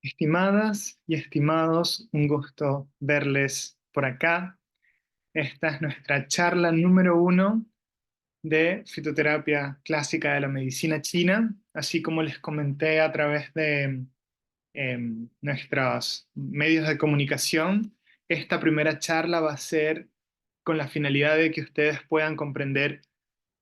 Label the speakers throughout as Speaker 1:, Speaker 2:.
Speaker 1: Estimadas y estimados, un gusto verles por acá. Esta es nuestra charla número 1 de fitoterapia clásica de la medicina china. Así como les comenté a través de nuestros medios de comunicación, esta primera charla va a ser con la finalidad de que ustedes puedan comprender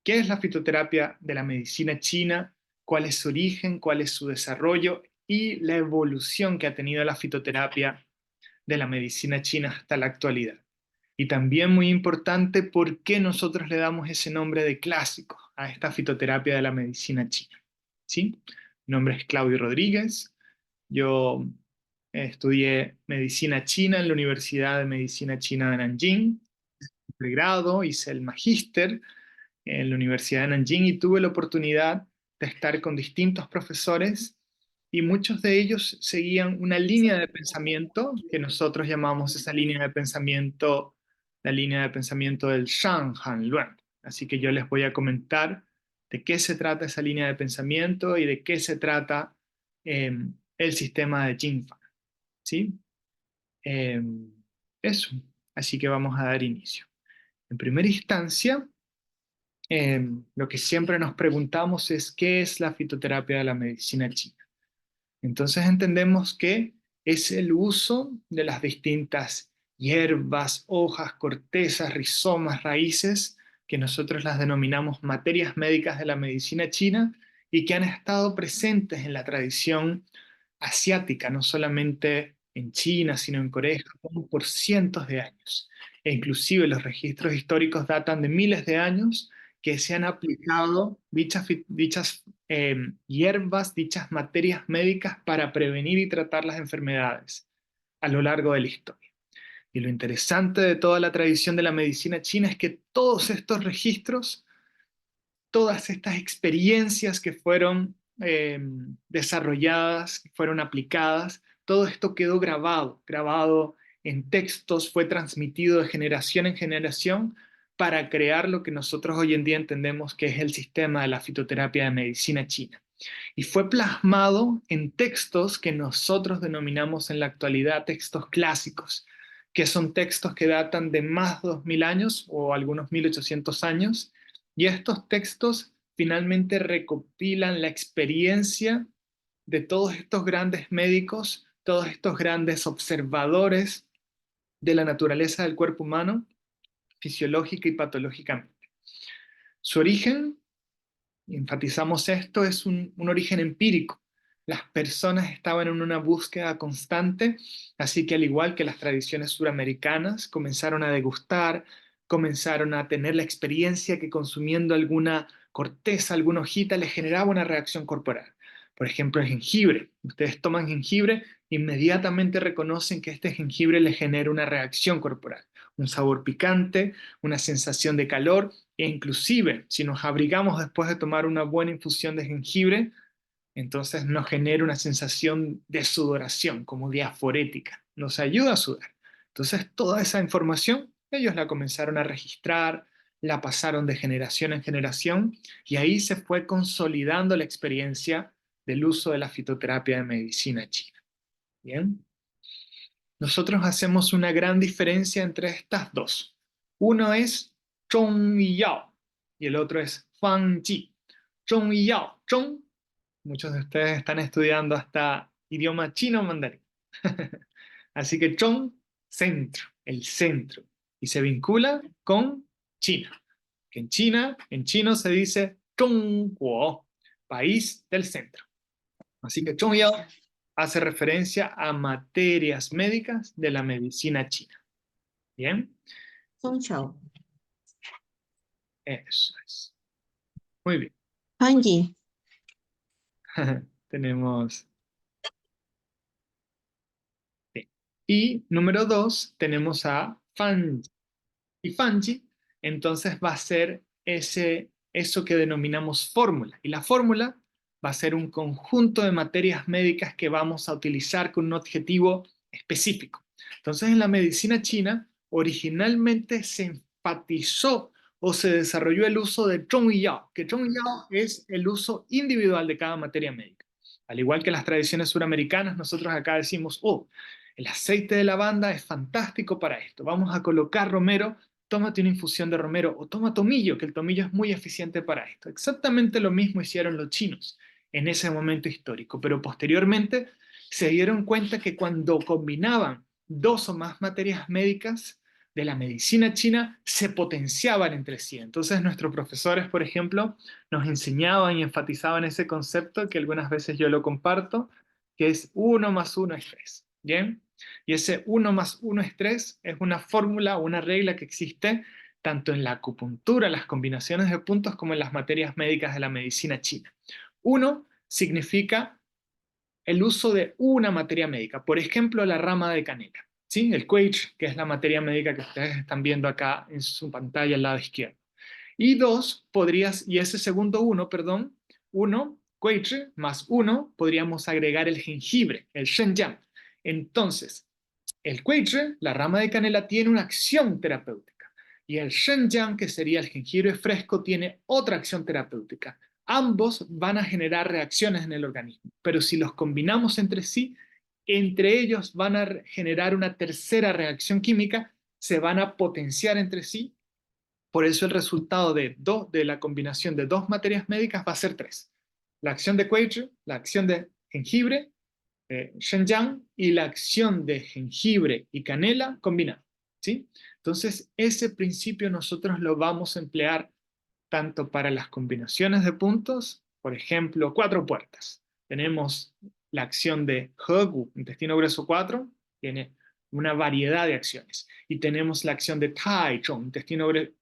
Speaker 1: qué es la fitoterapia de la medicina china, cuál es su origen, cuál es su desarrollo y la evolución que ha tenido la fitoterapia de la medicina china hasta la actualidad. Y también muy importante, por qué nosotros le damos ese nombre de clásico a esta fitoterapia de la medicina china. ¿Sí? Mi nombre es Claudio Rodríguez. Yo estudié medicina china en la Universidad de Medicina China de Nanjing, pregrado, hice el magíster en la Universidad de Nanjing y tuve la oportunidad de estar con distintos profesores y muchos de ellos seguían una línea de pensamiento que nosotros llamamos esa línea de pensamiento, la línea de pensamiento del Shang Han Luan. Así que yo les voy a comentar de qué se trata esa línea de pensamiento y de qué se trata eh, el sistema de Jing Fan. ¿Sí? Eh, Eso. Así que vamos a dar inicio. En primera instancia, lo que siempre nos preguntamos es ¿qué es la fitoterapia de la medicina china? Entonces entendemos que es el uso de las distintas hierbas, hojas, cortezas, rizomas, raíces, que nosotros las denominamos materias médicas de la medicina china y que han estado presentes en la tradición asiática, no solamente en China, sino en Corea y Japón por cientos de años. E inclusive los registros históricos datan de miles de años que se han aplicado dichas hierbas, dichas materias médicas para prevenir y tratar las enfermedades a lo largo de la historia. Y lo interesante de toda la tradición de la medicina china es que todos estos registros, todas estas experiencias que fueron desarrolladas, que fueron aplicadas, todo esto quedó grabado en textos, fue transmitido de generación en generación para crear lo que nosotros hoy en día entendemos que es el sistema de la fitoterapia de medicina china. Y fue plasmado en textos que nosotros denominamos en la actualidad textos clásicos, que son textos que datan de más de 2000 años o algunos 1800 años, y estos textos finalmente recopilan la experiencia de todos estos grandes médicos, todos estos grandes observadores de la naturaleza del cuerpo humano, fisiológica y patológicamente. Su origen, enfatizamos esto, es un origen empírico. Las personas estaban en una búsqueda constante, así que al igual que las tradiciones suramericanas, comenzaron a degustar, comenzaron a tener la experiencia que consumiendo alguna corteza, alguna hojita, les generaba una reacción corporal. Por ejemplo, el jengibre. Ustedes toman jengibre, inmediatamente reconocen que este jengibre les genera una reacción corporal, un sabor picante, una sensación de calor, e inclusive, si nos abrigamos después de tomar una buena infusión de jengibre, entonces nos genera una sensación de sudoración, como diaforética. Nos ayuda a sudar. Entonces, toda esa información, ellos la comenzaron a registrar, la pasaron de generación en generación, y ahí se fue consolidando la experiencia del uso de la fitoterapia de medicina china. Bien. Nosotros hacemos una gran diferencia entre estas dos. Uno es Zhong Yao y el otro es Fang Ji. Zhong Yao, Zhong, muchos de ustedes están estudiando hasta idioma chino mandarín. Así que Zhong, centro, el centro. Y se vincula con China. Que en China, en chino se dice Zhongguo, país del centro. Así que Zhongyao hace referencia a materias médicas de la medicina china. ¿Bien?
Speaker 2: 中球
Speaker 1: Eso es. Muy bien.
Speaker 2: 翻译
Speaker 1: Tenemos... bien. Y número 2, tenemos a Fanji. Y Fanji, entonces va a ser eso que denominamos fórmula. Y la fórmula va a ser un conjunto de materias médicas que vamos a utilizar con un objetivo específico. Entonces, en la medicina china, originalmente se enfatizó o se desarrolló el uso de Zhongyao, que Zhongyao es el uso individual de cada materia médica. Al igual que las tradiciones suramericanas, nosotros acá decimos, oh, el aceite de lavanda es fantástico para esto, vamos a colocar romero, tómate una infusión de romero, o toma tomillo, que el tomillo es muy eficiente para esto. Exactamente lo mismo hicieron los chinos en ese momento histórico, pero posteriormente se dieron cuenta que cuando combinaban dos o más materias médicas de la medicina china, se potenciaban entre sí. Entonces nuestros profesores, por ejemplo, nos enseñaban y enfatizaban ese concepto que algunas veces yo lo comparto, que es uno más uno es 3. ¿Bien? Y ese uno más uno es 3 es una fórmula, una regla que existe tanto en la acupuntura, las combinaciones de puntos, como en las materias médicas de la medicina china. Uno significa el uso de una materia médica, por ejemplo, la rama de canela, ¿sí? El quage, que es la materia médica que ustedes están viendo acá en su pantalla al lado izquierdo. Y y ese segundo uno, perdón, uno, quage, más uno, podríamos agregar el jengibre, el shenjiang. Entonces, el quage, la rama de canela, tiene una acción terapéutica. Y el shenjiang, que sería el jengibre fresco, tiene otra acción terapéutica. Ambos van a generar reacciones en el organismo, pero si los combinamos entre sí, entre ellos van a generar una tercera reacción química, se van a potenciar entre sí. Por eso el resultado de la combinación de dos materias médicas va a ser tres. La acción de quage, la acción de jengibre, Shenjiang, y la acción de jengibre y canela combinada, ¿sí? Entonces, ese principio nosotros lo vamos a emplear tanto para las combinaciones de puntos, por ejemplo, cuatro puertas. Tenemos la acción de Hegu, intestino grueso 4, tiene una variedad de acciones. Y tenemos la acción de Taichung,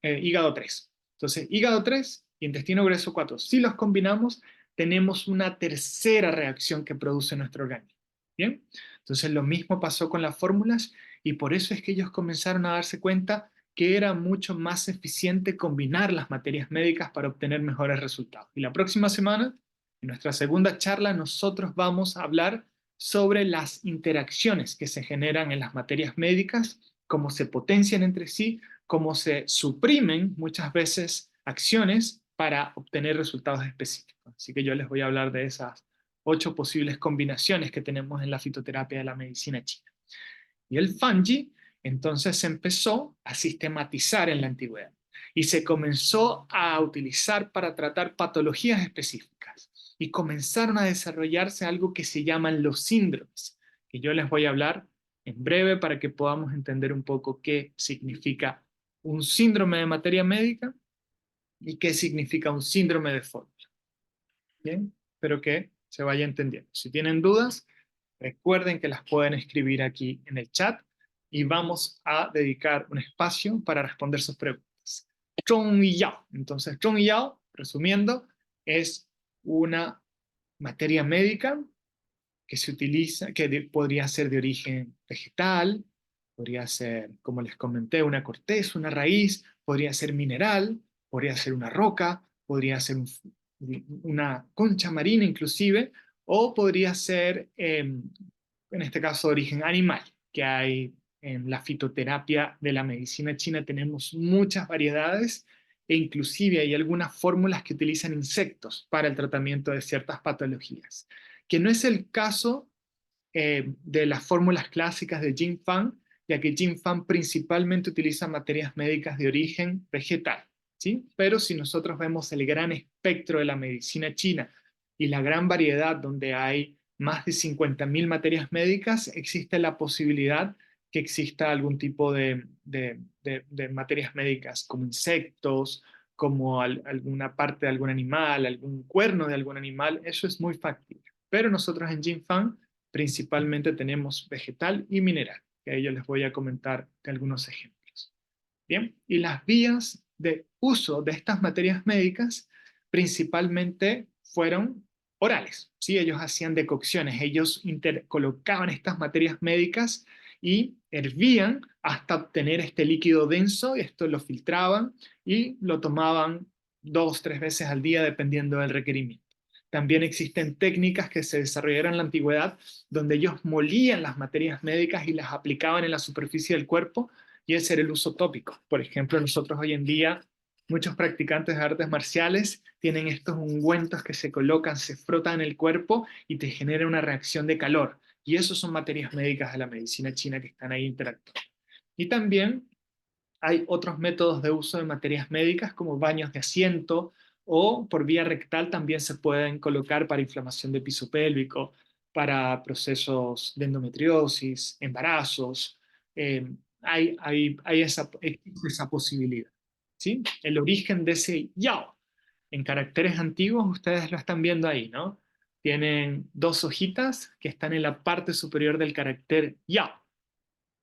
Speaker 1: hígado 3. Entonces, hígado 3 y intestino grueso 4, si los combinamos, tenemos una tercera reacción que produce nuestro organismo. ¿Bien? Entonces, lo mismo pasó con las fórmulas y por eso es que ellos comenzaron a darse cuenta que era mucho más eficiente combinar las materias médicas para obtener mejores resultados. Y la próxima semana, en nuestra segunda charla, nosotros vamos a hablar sobre las interacciones que se generan en las materias médicas, cómo se potencian entre sí, cómo se suprimen muchas veces acciones para obtener resultados específicos. Así que yo les voy a hablar de esas 8 posibles combinaciones que tenemos en la fitoterapia de la medicina china. Y el fungi entonces se empezó a sistematizar en la antigüedad y se comenzó a utilizar para tratar patologías específicas. Y comenzaron a desarrollarse algo que se llaman los síndromes, que yo les voy a hablar en breve para que podamos entender un poco qué significa un síndrome de materia médica y qué significa un síndrome de fórmula. Bien, espero que se vaya entendiendo. Si tienen dudas, recuerden que las pueden escribir aquí en el chat y vamos a dedicar un espacio para responder sus preguntas. Zhongyao. Entonces, Zhongyao, resumiendo, es una materia médica que se utiliza, podría ser de origen vegetal, podría ser, como les comenté, una corteza, una raíz, podría ser mineral, podría ser una roca, podría ser una concha marina inclusive, o podría ser, en este caso, de origen animal, que hay en la fitoterapia de la medicina china, tenemos muchas variedades e inclusive hay algunas fórmulas que utilizan insectos para el tratamiento de ciertas patologías, que no es el caso de las fórmulas clásicas de Jing Fang, ya que Jing Fang principalmente utiliza materias médicas de origen vegetal, ¿sí? Pero si nosotros vemos el gran espectro de la medicina china y la gran variedad donde hay más de 50.000 materias médicas, existe la posibilidad que exista algún tipo de materias médicas como insectos, como alguna parte de algún animal, algún cuerno de algún animal, eso es muy factible. Pero nosotros en Jing Fang principalmente tenemos vegetal y mineral, que a ellos les voy a comentar algunos ejemplos. Bien, y las vías de uso de estas materias médicas principalmente fueron orales, ¿sí? Ellos hacían decocciones, ellos colocaban estas materias médicas y hervían hasta obtener este líquido denso, esto lo filtraban y lo tomaban 2 o 3 veces al día dependiendo del requerimiento. También existen técnicas que se desarrollaron en la antigüedad donde ellos molían las materias médicas y las aplicaban en la superficie del cuerpo y ese era el uso tópico. Por ejemplo, nosotros hoy en día Muchos practicantes de artes marciales tienen estos ungüentos que se colocan, se frotan en el cuerpo y te genera una reacción de calor. Y eso son materias médicas de la medicina china que están ahí interactuando. Y también hay otros métodos de uso de materias médicas como baños de asiento o por vía rectal también se pueden colocar para inflamación de piso pélvico, para procesos de endometriosis, embarazos. Existe esa posibilidad. ¿Sí? El origen de ese yao, en caracteres antiguos, ustedes lo están viendo ahí, ¿no? Tienen dos hojitas que están en la parte superior del carácter yao,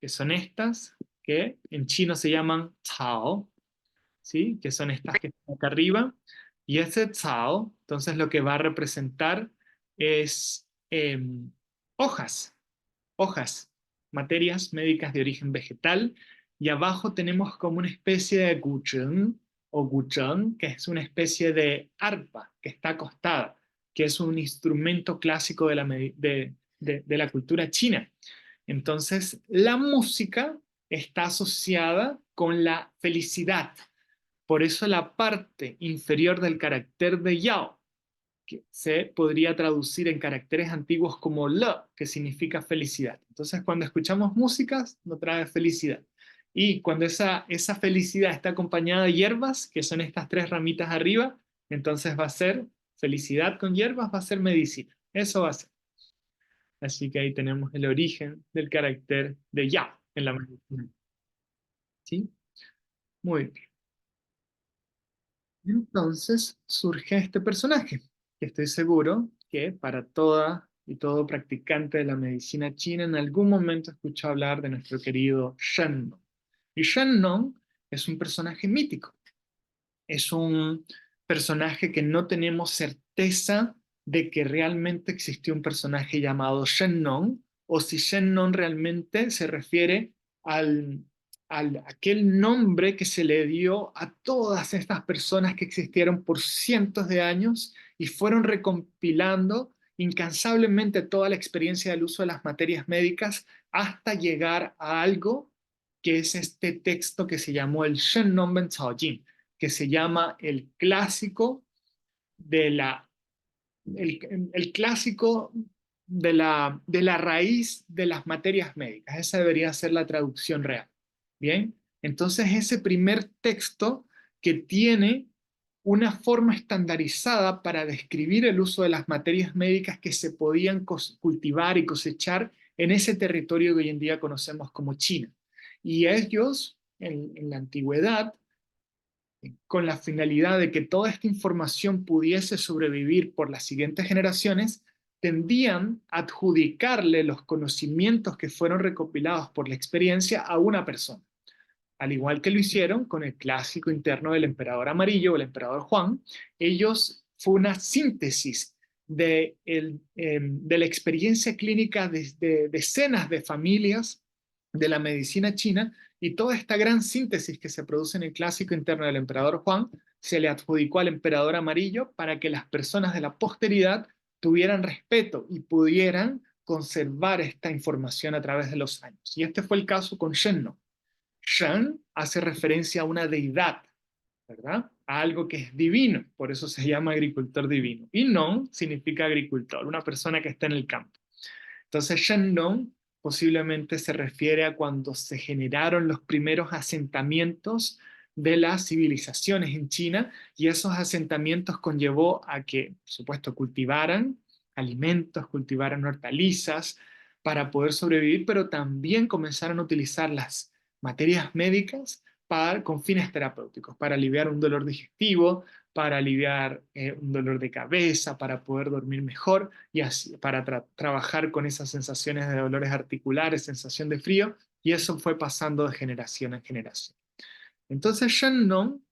Speaker 1: que son estas, que en chino se llaman cao, ¿sí? Que son estas que están acá arriba. Y ese cao, entonces lo que va a representar es hojas, hojas, materias médicas de origen vegetal. Y abajo tenemos como una especie de guzheng o guzheng, que es una especie de arpa que está acostada, que es un instrumento clásico de la cultura china. Entonces, la música está asociada con la felicidad. Por eso la parte inferior del carácter de Yao, que se podría traducir en caracteres antiguos como Le, que significa felicidad. Entonces, cuando escuchamos músicas, nos trae felicidad. Y cuando esa felicidad está acompañada de hierbas, que son estas tres ramitas arriba, entonces va a ser felicidad con hierbas, va a ser medicina. Eso va a ser. Así que ahí tenemos el origen del carácter de ya en la medicina. ¿Sí? Muy bien. Entonces surge este personaje, que estoy seguro que para toda y todo practicante de la medicina china en algún momento escuchó hablar de nuestro querido Shen Nong. Y Shen Nong es un personaje mítico. Es un personaje que no tenemos certeza de que realmente existió un personaje llamado Shennon, o si Shennon realmente se refiere al, aquel nombre que se le dio a todas estas personas que existieron por cientos de años y fueron recompilando incansablemente toda la experiencia del uso de las materias médicas hasta llegar a algo que es este texto que se llamó el Shennon Ben Cao Jin, que se llama de la, el clásico de la raíz de las materias médicas. Esa debería ser la traducción real. Bien, entonces ese primer texto que tiene una forma estandarizada para describir el uso de las materias médicas que se podían cultivar y cosechar en ese territorio que hoy en día conocemos como China. Y ellos, en la antigüedad, con la finalidad de que toda esta información pudiese sobrevivir por las siguientes generaciones, tendían a adjudicarle los conocimientos que fueron recopilados por la experiencia a una persona, al igual que lo hicieron con el clásico interno del emperador amarillo o el emperador Juan. Ellos fue una síntesis de la experiencia clínica de decenas de familias de la medicina china, y toda esta gran síntesis que se produce en el clásico interno del emperador Juan se le adjudicó al emperador amarillo para que las personas de la posteridad tuvieran respeto y pudieran conservar esta información a través de los años. Y este fue el caso con Shenno. Shen hace referencia a una deidad, ¿verdad? A algo que es divino, por eso se llama agricultor divino. Y non significa agricultor, una persona que está en el campo. Entonces, Shennon posiblemente se refiere a cuando se generaron los primeros asentamientos de las civilizaciones en China, y esos asentamientos conllevó a que, por supuesto, cultivaran alimentos, cultivaran hortalizas para poder sobrevivir, pero también comenzaron a utilizar las materias médicas con fines terapéuticos, para aliviar un dolor digestivo, para aliviar un dolor de cabeza, para poder dormir mejor y así, para trabajar con esas sensaciones de dolores articulares, sensación de frío, y eso fue pasando de generación en generación. Entonces Shennon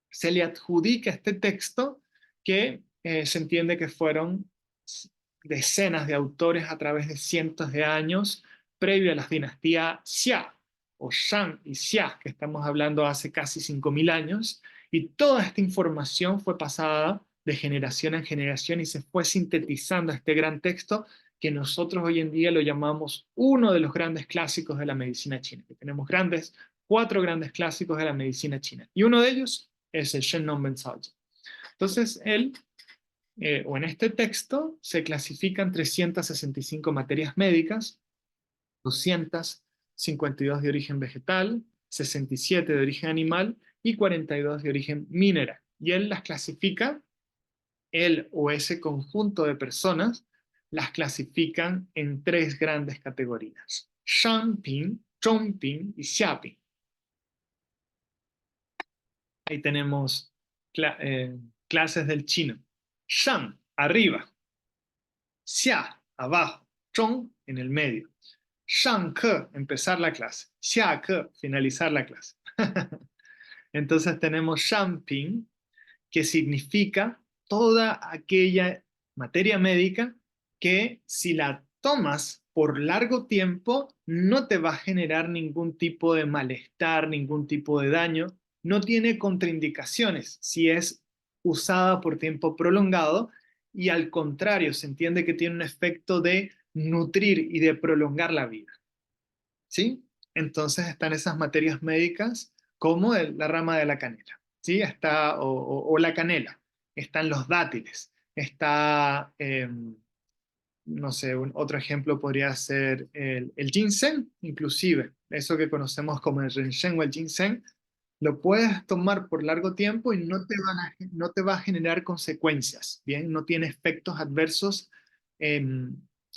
Speaker 1: se le adjudica este texto que se entiende que fueron decenas de autores a través de cientos de años previo a las dinastías Xia o Shang y Xia, que estamos hablando hace casi 5.000 años, y toda esta información fue pasada de generación en generación y se fue sintetizando este gran texto que nosotros hoy en día lo llamamos uno de los grandes clásicos de la medicina china, que tenemos cuatro grandes clásicos de la medicina china. Y uno de ellos es el Shennon Benzaoji. Entonces, o en este texto, se clasifican 365 materias médicas, 252 de origen vegetal, 67 de origen animal y 42 de origen mineral. Y él las clasifica, él o ese conjunto de personas, las clasifican en tres grandes categorías: Shangping, Zhongping y Xiaping. Ahí tenemos clases del chino. Shang, arriba. Xia, abajo. Zhong, en el medio. Shang Ke, empezar la clase. Xia Ke, finalizar la clase. Entonces tenemos Shangping, que significa toda aquella materia médica que si la tomas por largo tiempo no te va a generar ningún tipo de malestar, ningún tipo de daño, no tiene contraindicaciones si es usada por tiempo prolongado y al contrario, se entiende que tiene un efecto de nutrir y de prolongar la vida. ¿Sí? Entonces están esas materias médicas como la rama de la canela, ¿sí? Está, o la canela, están los dátiles, está, no sé, otro ejemplo podría ser el ginseng, inclusive, eso que conocemos como el ginseng o el ginseng, lo puedes tomar por largo tiempo y no te va a generar consecuencias, ¿bien? No tiene efectos adversos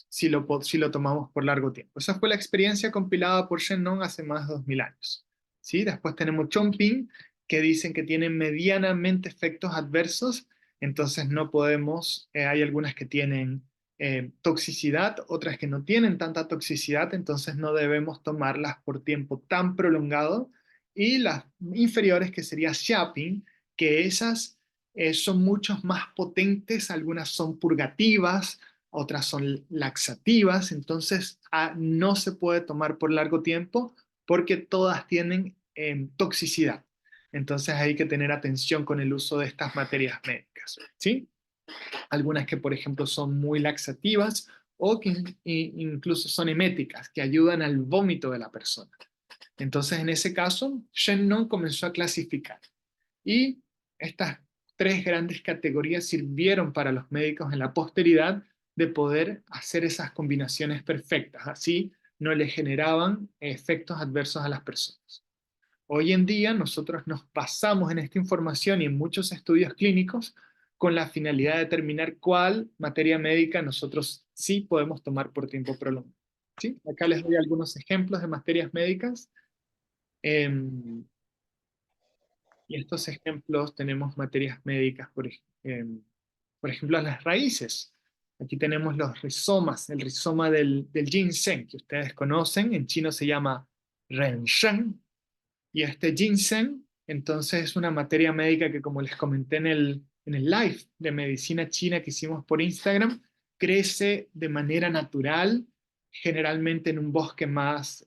Speaker 1: si lo tomamos por largo tiempo. Esa fue la experiencia compilada por Shen Nong hace más de 2000 años. ¿Sí? Después tenemos Chongping, que dicen que tienen medianamente efectos adversos, entonces no podemos, hay algunas que tienen toxicidad, otras que no tienen tanta toxicidad, entonces no debemos tomarlas por tiempo tan prolongado, y las inferiores, que sería Xiaping, que esas son mucho más potentes, algunas son purgativas, otras son laxativas, entonces no se puede tomar por largo tiempo porque todas tienen toxicidad. Entonces hay que tener atención con el uso de estas materias médicas, ¿sí? Algunas que, por ejemplo, son muy laxativas o que incluso son eméticas, que ayudan al vómito de la persona. Entonces, en ese caso, Shen Nong comenzó a clasificar. Y estas tres grandes categorías sirvieron para los médicos en la posteridad de poder hacer esas combinaciones perfectas. Así no le generaban efectos adversos a las personas. Hoy en día nosotros nos basamos en esta información y en muchos estudios clínicos con la finalidad de determinar cuál materia médica nosotros sí podemos tomar por tiempo prolongado. ¿Sí? Acá les doy algunos ejemplos de materias médicas. Y estos ejemplos tenemos materias médicas, por ejemplo, las raíces. Aquí tenemos los rizomas, el rizoma del ginseng, que ustedes conocen, en chino se llama renshen, y este ginseng, entonces, es una materia médica que, como les comenté en el live de medicina china que hicimos por Instagram, crece de manera natural, generalmente en un bosque más,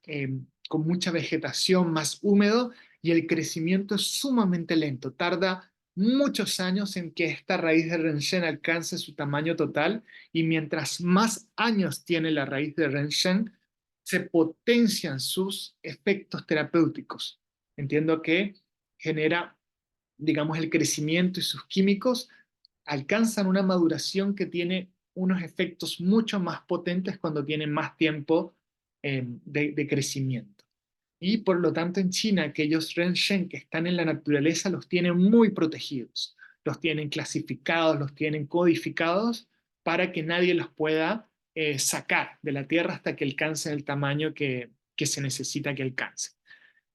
Speaker 1: con mucha vegetación, más húmedo, y el crecimiento es sumamente lento. Tarda muchos años en que esta raíz de Renshen alcance su tamaño total, y mientras más años tiene la raíz de Renshen, se potencian sus efectos terapéuticos. Entiendo que genera, digamos, el crecimiento y sus químicos alcanzan una maduración que tiene unos efectos mucho más potentes cuando tienen más tiempo de crecimiento. Y por lo tanto en China aquellos renshen que están en la naturaleza los tienen muy protegidos, los tienen clasificados, los tienen codificados para que nadie los pueda sacar de la tierra hasta que alcance el tamaño que se necesita que alcance.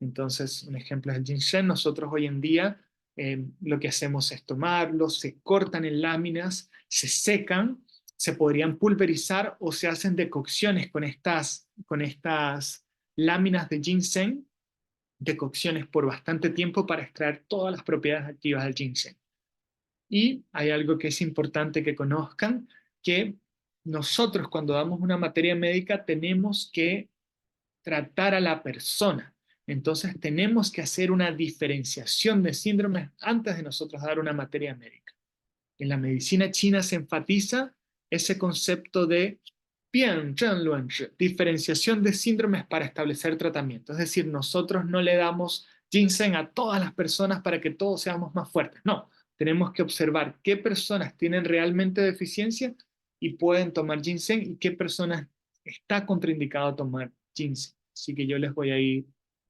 Speaker 1: Entonces, un ejemplo es el ginseng. Nosotros hoy en día lo que hacemos es tomarlos, se cortan en láminas, se secan, se podrían pulverizar o se hacen decocciones con estas láminas de ginseng, decocciones por bastante tiempo para extraer todas las propiedades activas del ginseng. Y hay algo que es importante que conozcan, que nosotros cuando damos una materia médica tenemos que tratar a la persona. Entonces tenemos que hacer una diferenciación de síndromes antes de nosotros dar una materia médica. En la medicina china se enfatiza ese concepto de diferenciación de síndromes para establecer tratamiento. Es decir, nosotros no le damos ginseng a todas las personas para que todos seamos más fuertes. No, tenemos que observar qué personas tienen realmente deficiencia y pueden tomar ginseng y qué personas está contraindicado tomar ginseng. Así que yo les voy a ir,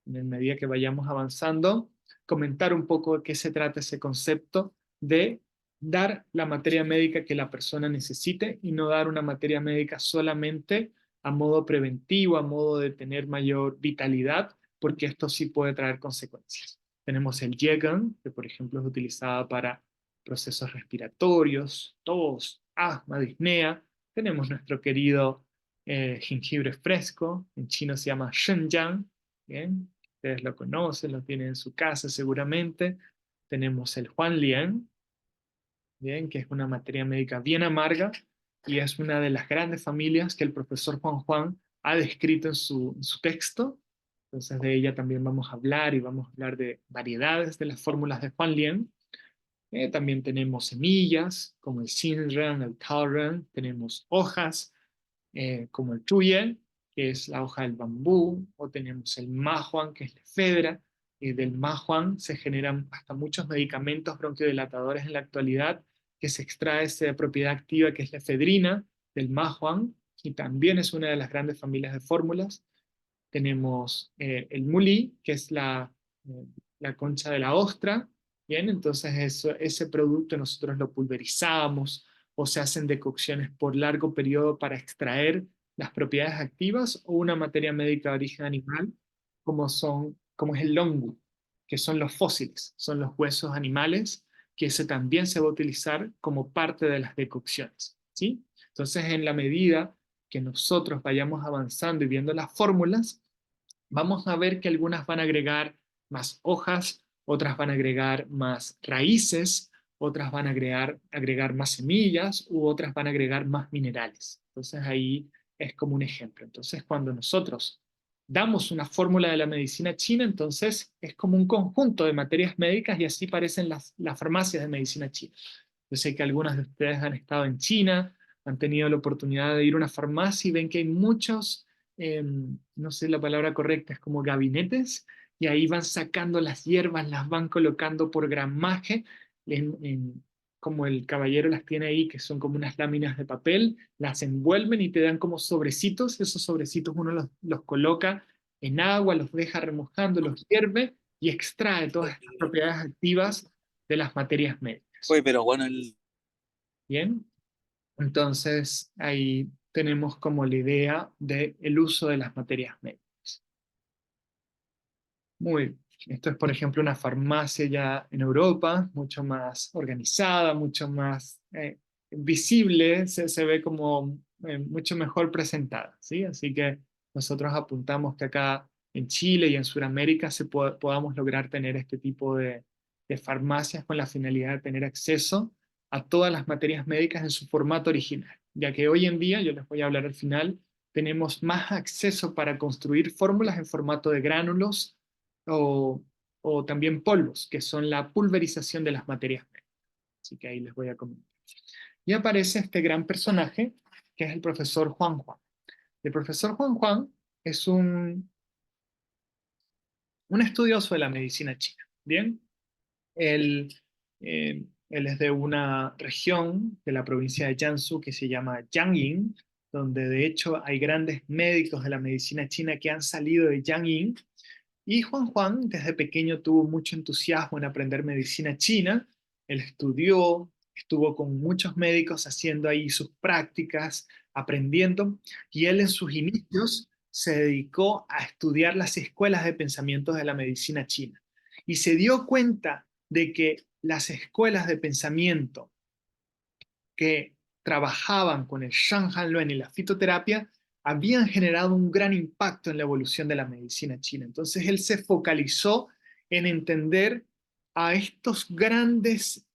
Speaker 1: en la medida que vayamos avanzando, comentar un poco de qué se trata ese concepto de dar la materia médica que la persona necesite y no dar una materia médica solamente a modo preventivo, a modo de tener mayor vitalidad, porque esto sí puede traer consecuencias. Tenemos el Jegan, que por ejemplo es utilizado para procesos respiratorios, tos, asma, disnea. Tenemos nuestro querido jengibre fresco, en chino se llama Shenjiang, ¿bien? Ustedes lo conocen, lo tienen en su casa seguramente. Tenemos el Huanlian, ¿bien? Que es una materia médica bien amarga y es una de las grandes familias que el profesor Juan Juan ha descrito en su texto. Entonces de ella también vamos a hablar y vamos a hablar de variedades de las fórmulas de Juan Lien. También tenemos semillas como el Sinren, el Talren, tenemos hojas como el Chuyen, que es la hoja del bambú, o tenemos el Mahuan, que es la efedra. Del Mahuan se generan hasta muchos medicamentos bronquiodilatadores en la actualidad, que se extrae esa propiedad activa que es la efedrina del Mahuan, y también es una de las grandes familias de fórmulas. Tenemos el Muli, que es la concha de la ostra, ¿bien? Entonces ese producto nosotros lo pulverizamos o se hacen decocciones por largo periodo para extraer las propiedades activas o una materia médica de origen animal, como es el longu, que son los fósiles, son los huesos animales, que ese también se va a utilizar como parte de las decocciones, ¿sí? Entonces, en la medida que nosotros vayamos avanzando y viendo las fórmulas, vamos a ver que algunas van a agregar más hojas, otras van a agregar más raíces, otras van a agregar más semillas u otras van a agregar más minerales. Entonces ahí es como un ejemplo. Entonces cuando nosotros damos una fórmula de la medicina china, entonces es como un conjunto de materias médicas y así parecen las farmacias de medicina china. Yo sé que algunas de ustedes han estado en China, han tenido la oportunidad de ir a una farmacia y ven que hay muchos, no sé la palabra correcta, es como gabinetes, y ahí van sacando las hierbas, las van colocando por gramaje, como el caballero las tiene ahí, que son como unas láminas de papel, las envuelven y te dan como sobrecitos, esos sobrecitos uno los coloca en agua, los deja remojando, los hierve y extrae todas estas propiedades activas de las materias médicas.
Speaker 3: Oye, pero bueno, el...
Speaker 1: Bien, entonces ahí tenemos como la idea del uso de las materias médicas. Muy bien. Esto es, por ejemplo, una farmacia ya en Europa, mucho más organizada, mucho más visible, se ve como mucho mejor presentada, ¿sí? Así que nosotros apuntamos que acá en Chile y en Sudamérica podamos lograr tener este tipo de farmacias con la finalidad de tener acceso a todas las materias médicas en su formato original, ya que hoy en día, yo les voy a hablar al final, tenemos más acceso para construir fórmulas en formato de gránulos o, o también polvos, que son la pulverización de las materias médicas. Así que ahí les voy a comentar. Y aparece este gran personaje, que es el profesor Juan Juan. El profesor Juan Juan es un estudioso de la medicina china, ¿bien? Él, él es de una región de la provincia de Jiangsu que se llama Jiangyin, donde de hecho hay grandes médicos de la medicina china que han salido de Jiangyin. Y Juan Juan desde pequeño tuvo mucho entusiasmo en aprender medicina china. Él estudió, estuvo con muchos médicos haciendo ahí sus prácticas, aprendiendo, y él en sus inicios se dedicó a estudiar las escuelas de pensamientos de la medicina china. Y se dio cuenta de que las escuelas de pensamiento que trabajaban con el Shanghai y la fitoterapia habían generado un gran impacto en la evolución de la medicina china. Entonces él se focalizó en entender a estos grandes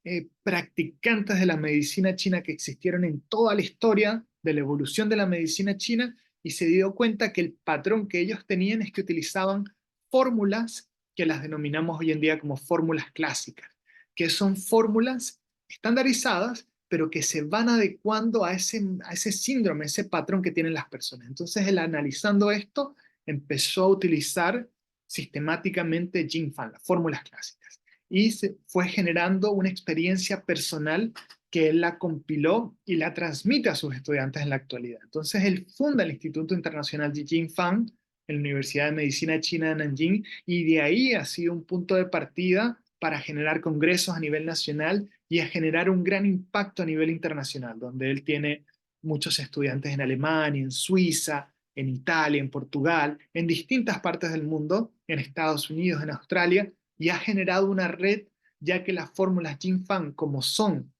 Speaker 1: practicantes de la medicina china que existieron en toda la historia de la evolución de la medicina china y se dio cuenta que el patrón que ellos tenían es que utilizaban fórmulas que las denominamos hoy en día como fórmulas clásicas, que son fórmulas estandarizadas pero que se van adecuando a ese síndrome, a ese patrón que tienen las personas. Entonces, él analizando esto, empezó a utilizar sistemáticamente Jing Fan, las fórmulas clásicas. Y se fue generando una experiencia personal que él la compiló y la transmite a sus estudiantes en la actualidad. Entonces él funda el Instituto Internacional de Jing Fan en la Universidad de Medicina China de Nanjing, y de ahí ha sido un punto de partida para generar congresos a nivel nacional y a generar un gran impacto a nivel internacional, donde él tiene muchos estudiantes en Alemania, en Suiza, en Italia, en Portugal, en distintas partes del mundo, en Estados Unidos, en Australia, y ha generado una red, ya que las fórmulas Jing Fan, como son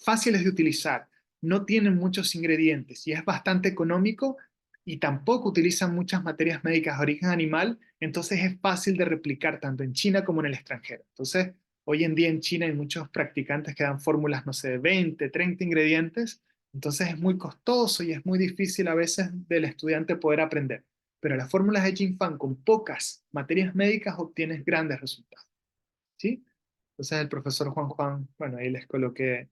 Speaker 1: fáciles de utilizar, no tienen muchos ingredientes y es bastante económico, y tampoco utilizan muchas materias médicas de origen animal, entonces es fácil de replicar tanto en China como en el extranjero. Entonces, hoy en día en China hay muchos practicantes que dan fórmulas, no sé, de 20, 30 ingredientes, entonces es muy costoso y es muy difícil a veces del estudiante poder aprender. Pero las fórmulas de Jing Fan con pocas materias médicas obtienes grandes resultados, ¿sí? Entonces el profesor Juan Juan, bueno, ahí les coloqué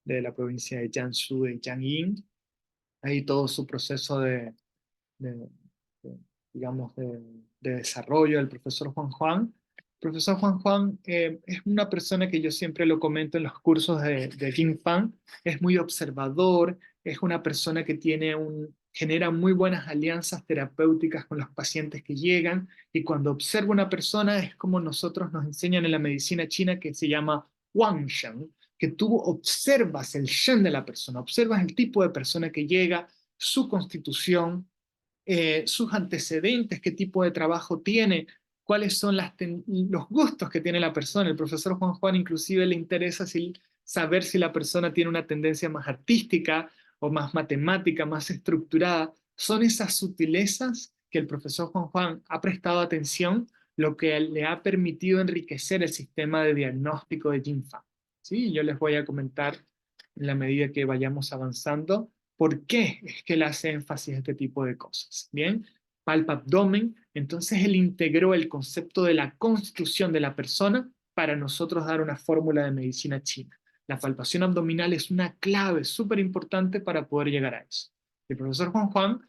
Speaker 1: de la provincia de Jiangsu, de Jiangyin, ahí todo su proceso de- de, digamos, de desarrollo del profesor Juan Juan. El profesor Juan Juan es una persona que yo siempre lo comento en los cursos de Jing Fan, es muy observador, es una persona que genera muy buenas alianzas terapéuticas con los pacientes que llegan, y cuando observa una persona es como nosotros nos enseñan en la medicina china, que se llama Wang Shen, que tú observas el Shen de la persona, observas el tipo de persona que llega, su constitución, sus antecedentes, qué tipo de trabajo tiene, cuáles son los gustos que tiene la persona. El profesor Juan Juan inclusive le interesa saber si la persona tiene una tendencia más artística o más matemática, más estructurada. Son esas sutilezas que el profesor Juan Juan ha prestado atención, lo que le ha permitido enriquecer el sistema de diagnóstico de Jinfa. ¿Sí? Yo les voy a comentar en la medida que vayamos avanzando por qué es que él hace énfasis a este tipo de cosas. Bien, palpa abdomen, entonces él integró el concepto de la constitución de la persona para nosotros dar una fórmula de medicina china. La palpación abdominal es una clave súper importante para poder llegar a eso. El profesor Juan Juan,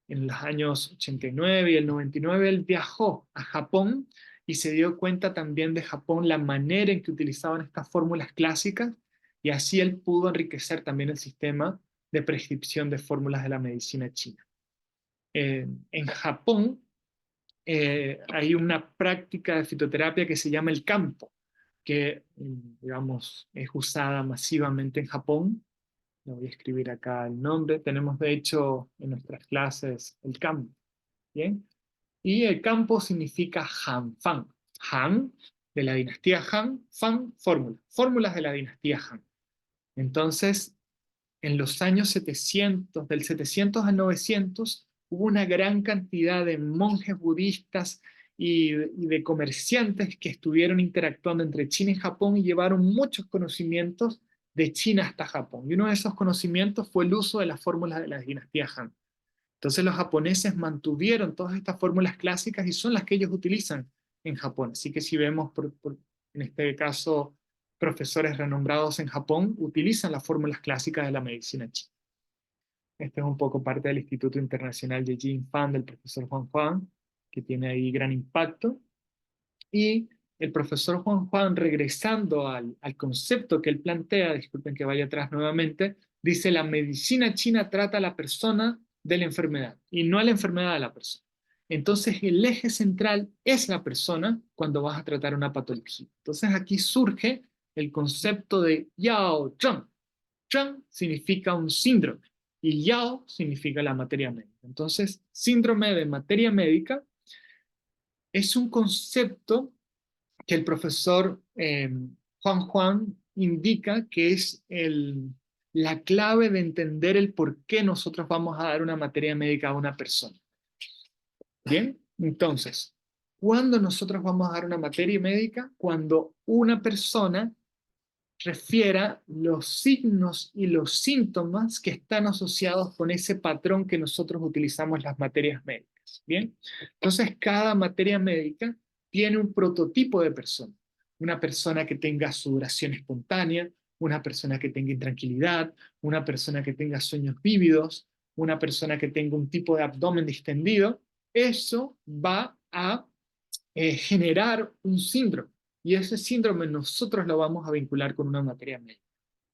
Speaker 1: en los años 89 y el 99, él viajó a Japón y se dio cuenta también de Japón, la manera en que utilizaban estas fórmulas clásicas, y así él pudo enriquecer también el sistema de prescripción de fórmulas de la medicina china. En Japón hay una práctica de fitoterapia que se llama el campo, que, digamos, es usada masivamente en Japón. Le voy a escribir acá el nombre. Tenemos, de hecho, en nuestras clases el campo. ¿Bien? Y el campo significa Han Fan. Han, de la dinastía Han, Fan, fórmula. Fórmulas de la dinastía Han. Entonces, en los años 700, del 700 al 900, hubo una gran cantidad de monjes budistas y de comerciantes que estuvieron interactuando entre China y Japón y llevaron muchos conocimientos de China hasta Japón. Y uno de esos conocimientos fue el uso de las fórmulas de la dinastía Han. Entonces los japoneses mantuvieron todas estas fórmulas clásicas y son las que ellos utilizan en Japón. Así que si vemos, en este caso, profesores renombrados en Japón, utilizan las fórmulas clásicas de la medicina china. Este es un poco parte del Instituto Internacional de Jing Fan del profesor Juan Juan, que tiene ahí gran impacto. Y el profesor Juan Juan, regresando al concepto que él plantea, disculpen que vaya atrás nuevamente, dice: la medicina china trata a la persona de la enfermedad y no a la enfermedad de la persona. Entonces el eje central es la persona cuando vas a tratar una patología. Entonces aquí surge el concepto de Yao Zheng. Zheng significa un síndrome y Yao significa la materia médica. Entonces, síndrome de materia médica es un concepto que el profesor Juan Juan indica que es la clave de entender el por qué nosotros vamos a dar una materia médica a una persona. Bien, entonces, ¿cuándo nosotros vamos a dar una materia médica? Cuando una persona refiera los signos y los síntomas que están asociados con ese patrón que nosotros utilizamos las materias médicas. Bien, entonces cada materia médica tiene un prototipo de persona. Una persona que tenga sudoración espontánea, una persona que tenga intranquilidad, una persona que tenga sueños vívidos, una persona que tenga un tipo de abdomen distendido. Eso va a generar un síndrome. Y ese síndrome nosotros lo vamos a vincular con una materia médica.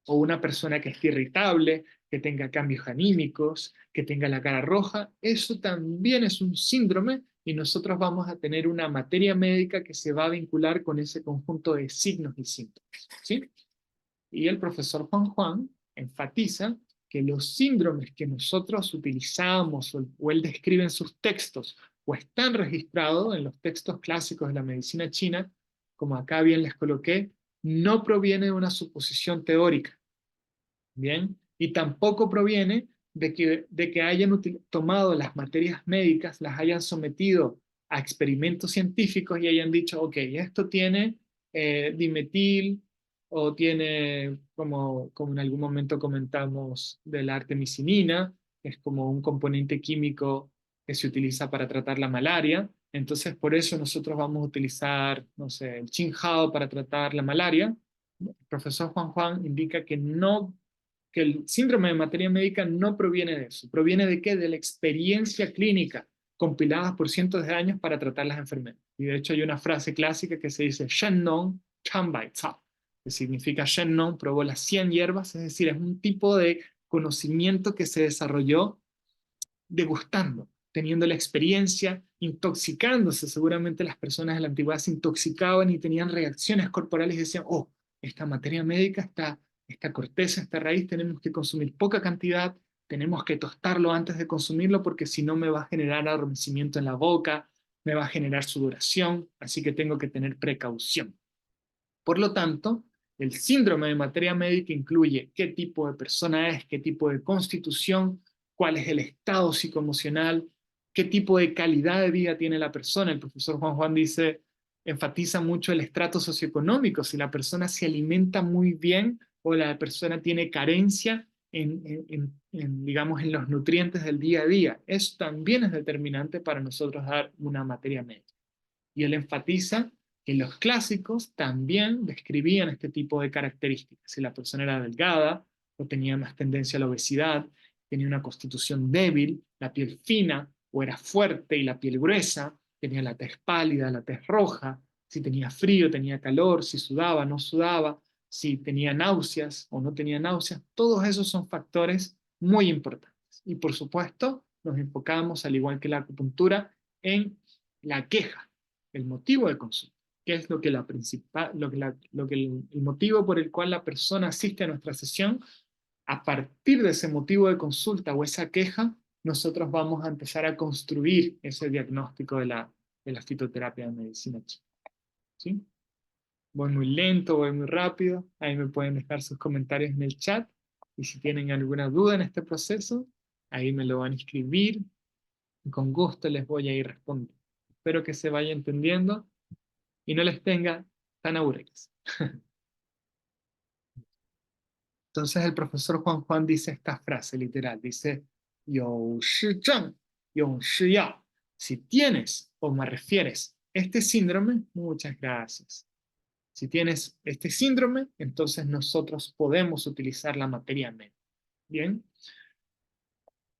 Speaker 1: O una persona que esté irritable, que tenga cambios anímicos, que tenga la cara roja, eso también es un síndrome y nosotros vamos a tener una materia médica que se va a vincular con ese conjunto de signos y síntomas. ¿Sí? Y el profesor Juan enfatiza que los síndromes que nosotros utilizamos o él describe en sus textos o están registrados en los textos clásicos de la medicina china, como acá bien les coloqué, no proviene de una suposición teórica, ¿bien? Y tampoco proviene de que hayan tomado las materias médicas, las hayan sometido a experimentos científicos y hayan dicho, ok, esto tiene dimetil o tiene, como en algún momento comentamos, de la artemisinina, que es como un componente químico que se utiliza para tratar la malaria. Entonces, por eso nosotros vamos a utilizar, no sé, el Qinghao para tratar la malaria. El profesor Juan indica que no, que el síndrome de materia médica no proviene de eso. ¿Proviene de qué? De la experiencia clínica compilada por cientos de años para tratar las enfermedades. Y de hecho hay una frase clásica que se dice Shen Nong Chan Bai Cao, que significa Shen Nong probó las 100 hierbas, es decir, es un tipo de conocimiento que se desarrolló degustando, teniendo la experiencia, intoxicándose. Seguramente las personas de la antigüedad se intoxicaban y tenían reacciones corporales y decían, oh, esta materia médica, esta corteza, esta raíz, tenemos que consumir poca cantidad, tenemos que tostarlo antes de consumirlo porque si no me va a generar adormecimiento en la boca, me va a generar sudoración, así que tengo que tener precaución. Por lo tanto, el síndrome de materia médica incluye qué tipo de persona es, qué tipo de constitución, cuál es el estado psicoemocional, qué tipo de calidad de vida tiene la persona. El profesor Juan dice, enfatiza mucho el estrato socioeconómico, si la persona se alimenta muy bien o la persona tiene carencia digamos, en los nutrientes del día a día. Eso también es determinante para nosotros dar una materia médica. Y él enfatiza que los clásicos también describían este tipo de características. Si la persona era delgada o tenía más tendencia a la obesidad, tenía una constitución débil, la piel fina, o era fuerte y la piel gruesa, tenía la tez pálida, la tez roja, si tenía frío, tenía calor, si sudaba, no sudaba, si tenía náuseas o no tenía náuseas, todos esos son factores muy importantes. Y por supuesto, nos enfocamos, al igual que la acupuntura, en la queja, el motivo de consulta, que es lo que la principal, lo que el motivo por el cual la persona asiste a nuestra sesión. A partir de ese motivo de consulta o esa queja, nosotros vamos a empezar a construir ese diagnóstico de la fitoterapia de medicina china. ¿Sí? Voy muy lento, voy muy rápido, ahí me pueden dejar sus comentarios en el chat y si tienen alguna duda en este proceso, ahí me lo van a escribir y con gusto les voy a ir respondiendo. Espero que se vaya entendiendo y no les tenga tan aburridos. Entonces el profesor Juan dice esta frase literal, dice, "You shi zheng, you shi yao". Si tienes o me refieres este síndrome, muchas gracias. Si tienes este síndrome, entonces nosotros podemos utilizar la materia médica. Bien.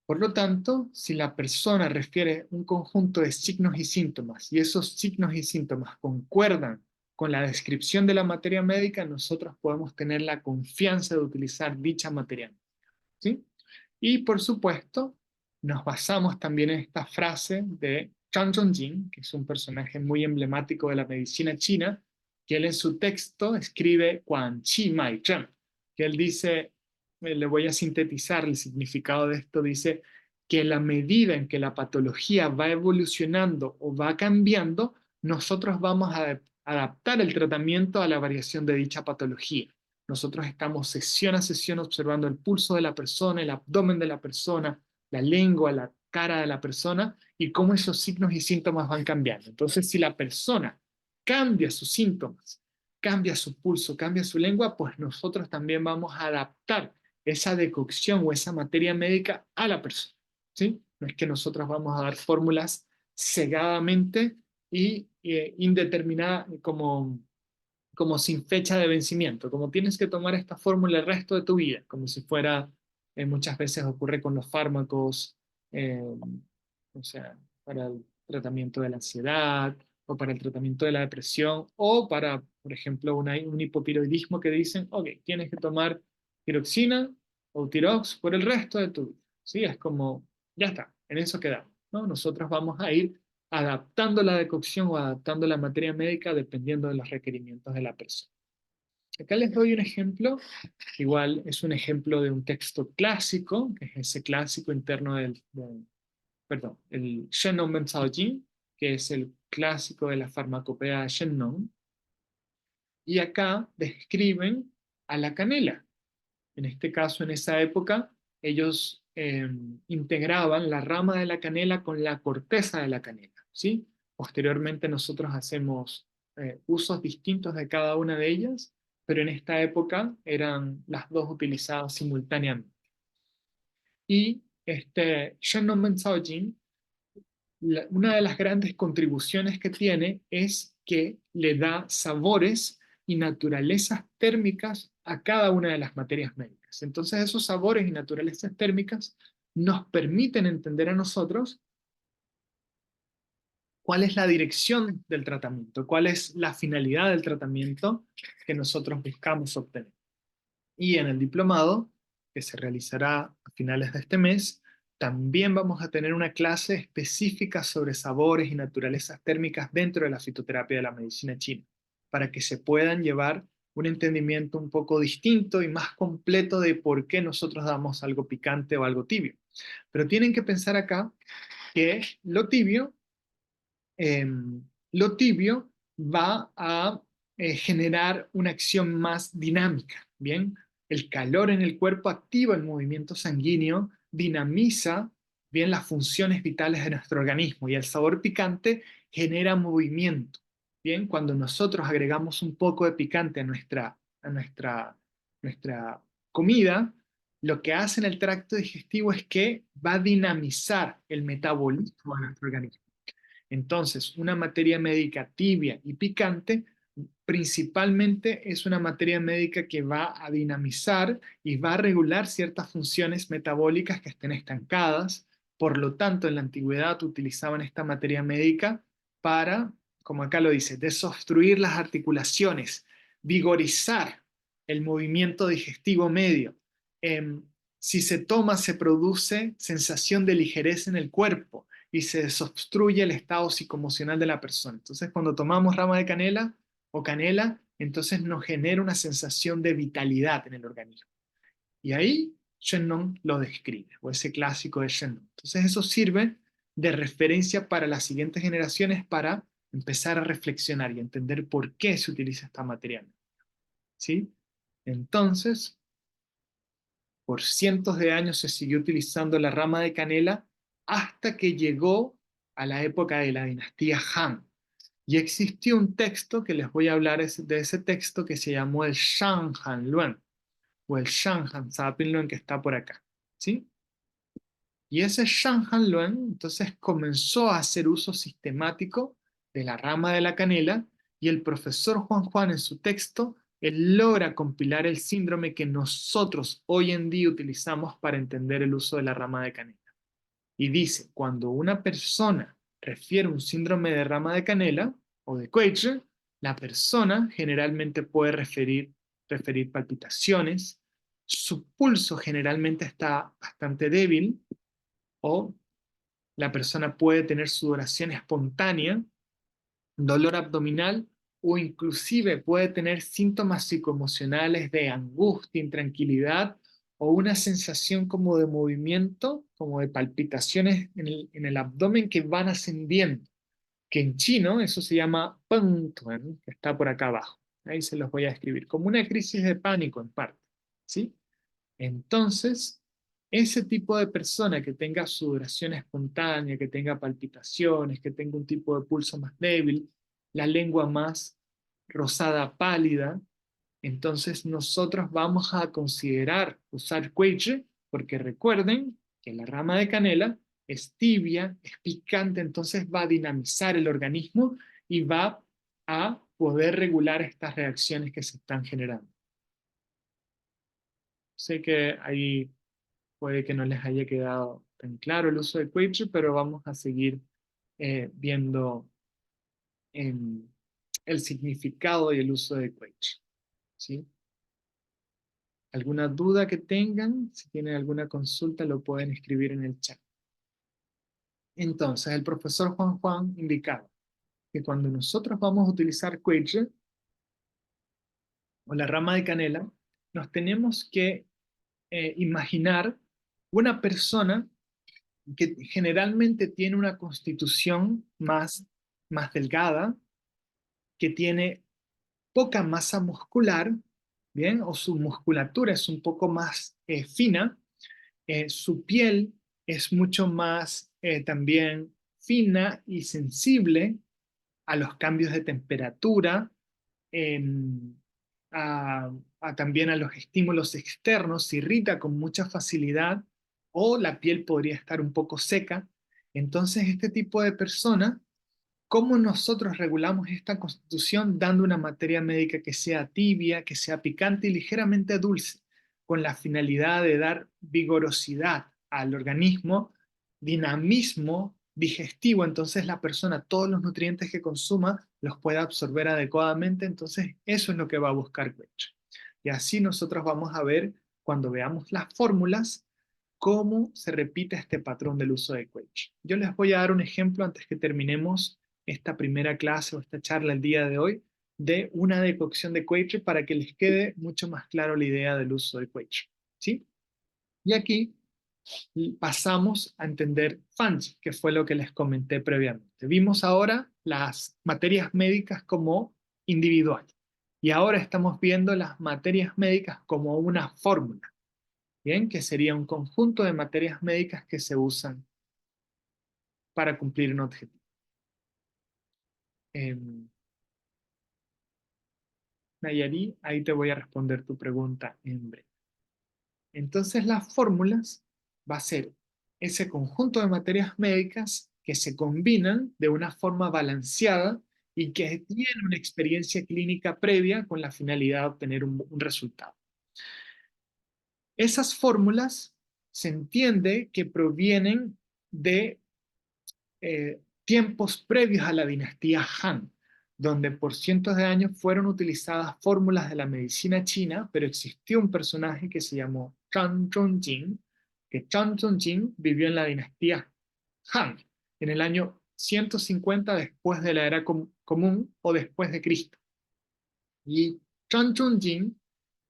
Speaker 1: Por lo tanto, si la persona refiere un conjunto de signos y síntomas y esos signos y síntomas concuerdan con la descripción de la materia médica, nosotros podemos tener la confianza de utilizar dicha materia médica. ¿Sí? Y por supuesto, nos basamos también en esta frase de Zhang Zhongjing, que es un personaje muy emblemático de la medicina china, que él en su texto escribe Quan Qi Mai Zheng, que él dice, le voy a sintetizar el significado de esto, dice que la medida en que la patología va evolucionando o va cambiando, nosotros vamos a adaptar el tratamiento a la variación de dicha patología. Nosotros estamos sesión a sesión observando el pulso de la persona, el abdomen de la persona, la lengua, la cara de la persona y cómo esos signos y síntomas van cambiando. Entonces, si la persona cambia sus síntomas, cambia su pulso, cambia su lengua, pues nosotros también vamos a adaptar esa decocción o esa materia médica a la persona. ¿Sí? No es que nosotros vamos a dar fórmulas cegadamente y indeterminada como sin fecha de vencimiento, como tienes que tomar esta fórmula el resto de tu vida, como si fuera, muchas veces ocurre con los fármacos, o sea, para el tratamiento de la ansiedad o para el tratamiento de la depresión, o para, por ejemplo, un hipotiroidismo que dicen, ok, tienes que tomar tiroxina o tirox por el resto de tu vida. ¿Sí? Es como, ya está, en eso quedamos, ¿no? Nosotros vamos a ir adaptando la decocción o adaptando la materia médica dependiendo de los requerimientos de la persona. Acá les doy un ejemplo, igual es un ejemplo de un texto clásico, que es ese clásico interno perdón, el Shennon Mensaojin, que es el clásico de la farmacopea Shennon, y acá describen a la canela. En este caso, en esa época, ellos integraban la rama de la canela con la corteza de la canela, ¿sí? Posteriormente nosotros hacemos usos distintos de cada una de ellas, pero en esta época eran las dos utilizadas simultáneamente. Y este Shennon Mensaojin, una de las grandes contribuciones que tiene es que le da sabores y naturalezas térmicas a cada una de las materias médicas. Entonces esos sabores y naturalezas térmicas nos permiten entender a nosotros cuál es la dirección del tratamiento, cuál es la finalidad del tratamiento que nosotros buscamos obtener. Y en el diplomado, que se realizará a finales de este mes, también vamos a tener una clase específica sobre sabores y naturalezas térmicas dentro de la fitoterapia de la medicina china, para que se puedan llevar un entendimiento un poco distinto y más completo de por qué nosotros damos algo picante o algo tibio. Pero tienen que pensar acá que eh, lo tibio va a generar una acción más dinámica, ¿bien? El calor en el cuerpo activa el movimiento sanguíneo, dinamiza, bien, las funciones vitales de nuestro organismo y el sabor picante genera movimiento, ¿bien? Cuando nosotros agregamos un poco de picante a nuestra comida, lo que hace en el tracto digestivo es que va a dinamizar el metabolismo de nuestro organismo. Entonces, una materia médica tibia y picante principalmente es una materia médica que va a dinamizar y va a regular ciertas funciones metabólicas que estén estancadas. Por lo tanto, en la antigüedad utilizaban esta materia médica para, como acá lo dice, desobstruir las articulaciones, vigorizar el movimiento digestivo medio. Si se toma, se produce sensación de ligereza en el cuerpo y se desobstruye el estado psicoemocional de la persona. Entonces, cuando tomamos rama de canela o canela, entonces nos genera una sensación de vitalidad en el organismo. Y ahí Shennon lo describe, o ese clásico de Shennon. Entonces, eso sirve de referencia para las siguientes generaciones para empezar a reflexionar y entender por qué se utiliza esta materia. ¿Sí? Entonces, por cientos de años se siguió utilizando la rama de canela hasta que llegó a la época de la dinastía Han. Y existió un texto que les voy a hablar de ese texto que se llamó el Shanhan Luan o el Shanhan Zapin que está por acá. ¿Sí? Y ese Shanhan Luan entonces comenzó a hacer uso sistemático de la rama de la canela y el profesor Juan Juan en su texto, él logra compilar el síndrome que nosotros hoy en día utilizamos para entender el uso de la rama de canela. Y dice, cuando una persona refiere un síndrome de rama de canela o de Queijer, la persona generalmente puede referir palpitaciones, su pulso generalmente está bastante débil, o la persona puede tener sudoración espontánea, dolor abdominal o inclusive puede tener síntomas psicoemocionales de angustia, intranquilidad o una sensación como de movimiento, como de palpitaciones en el abdomen que van ascendiendo, que en chino eso se llama pengtuan, que está por acá abajo. Ahí se los voy a escribir, como una crisis de pánico en parte, ¿sí? Entonces, ese tipo de persona que tenga sudoración espontánea, que tenga palpitaciones, que tenga un tipo de pulso más débil, la lengua más rosada pálida, entonces nosotros vamos a considerar usar cuello, porque recuerden que la rama de canela es tibia, es picante, entonces va a dinamizar el organismo y va a poder regular estas reacciones que se están generando. Sé que ahí puede que no les haya quedado tan claro el uso de Quaker, pero vamos a seguir viendo el significado y el uso de Quechua, ¿sí? ¿Alguna duda que tengan? Si tienen alguna consulta, lo pueden escribir en el chat. Entonces, el profesor Juan indicaba que cuando nosotros vamos a utilizar Quechua o la rama de canela, nos tenemos que imaginar una persona que generalmente tiene una constitución más delgada, que tiene poca masa muscular, ¿bien? O su musculatura es un poco más fina, su piel es mucho más también fina y sensible a los cambios de temperatura, em, a, también a los estímulos externos, se irrita con mucha facilidad o la piel podría estar un poco seca. Entonces, este tipo de persona, ¿cómo nosotros regulamos esta constitución dando una materia médica que sea tibia, que sea picante y ligeramente dulce, con la finalidad de dar vigorosidad al organismo, dinamismo digestivo? Entonces la persona, todos los nutrientes que consuma, los pueda absorber adecuadamente. Entonces eso es lo que va a buscar Quechua. Y así nosotros vamos a ver, cuando veamos las fórmulas, cómo se repite este patrón del uso de Quechua. Yo les voy a dar un ejemplo antes que terminemos esta primera clase o esta charla el día de hoy, de una decocción de Quechua para que les quede mucho más claro la idea del uso de Quechua, ¿sí? Y aquí pasamos a entender Fancy, que fue lo que les comenté previamente. Vimos ahora las materias médicas como individual y ahora estamos viendo las materias médicas como una fórmula, ¿bien? Que sería un conjunto de materias médicas que se usan para cumplir un objetivo. Nayari, ahí te voy a responder tu pregunta en breve. Entonces las fórmulas va a ser ese conjunto de materias médicas que se combinan de una forma balanceada y que tienen una experiencia clínica previa con la finalidad de obtener un resultado. Esas fórmulas se entiende que provienen de tiempos previos a la dinastía Han, donde por cientos de años fueron utilizadas fórmulas de la medicina china, pero existió un personaje que se llamó Zhang Zhongjing, que Zhang Zhongjing vivió en la dinastía Han, en el año 150 después de la era común o después de Cristo. Y Zhang Zhongjing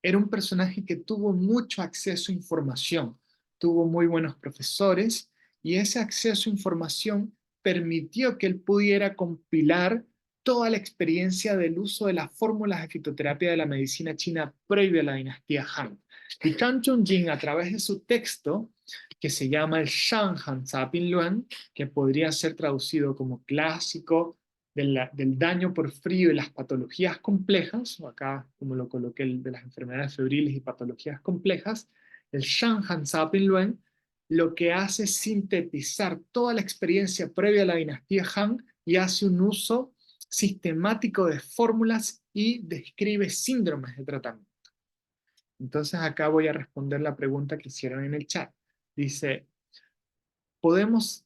Speaker 1: era un personaje que tuvo mucho acceso a información, tuvo muy buenos profesores y ese acceso a información permitió que él pudiera compilar toda la experiencia del uso de las fórmulas de fitoterapia de la medicina china previa a la dinastía Han. Y Zhang Zhongjing, a través de su texto, que se llama el Shanhan Zapin Luan, que podría ser traducido como clásico del daño por frío y las patologías complejas, o acá como lo coloqué, de las enfermedades febriles y patologías complejas, el Shanhan Zapin Luan lo que hace es sintetizar toda la experiencia previa a la dinastía Han y hace un uso sistemático de fórmulas y describe síndromes de tratamiento. Entonces acá voy a responder la pregunta que hicieron en el chat. Dice, ¿podemos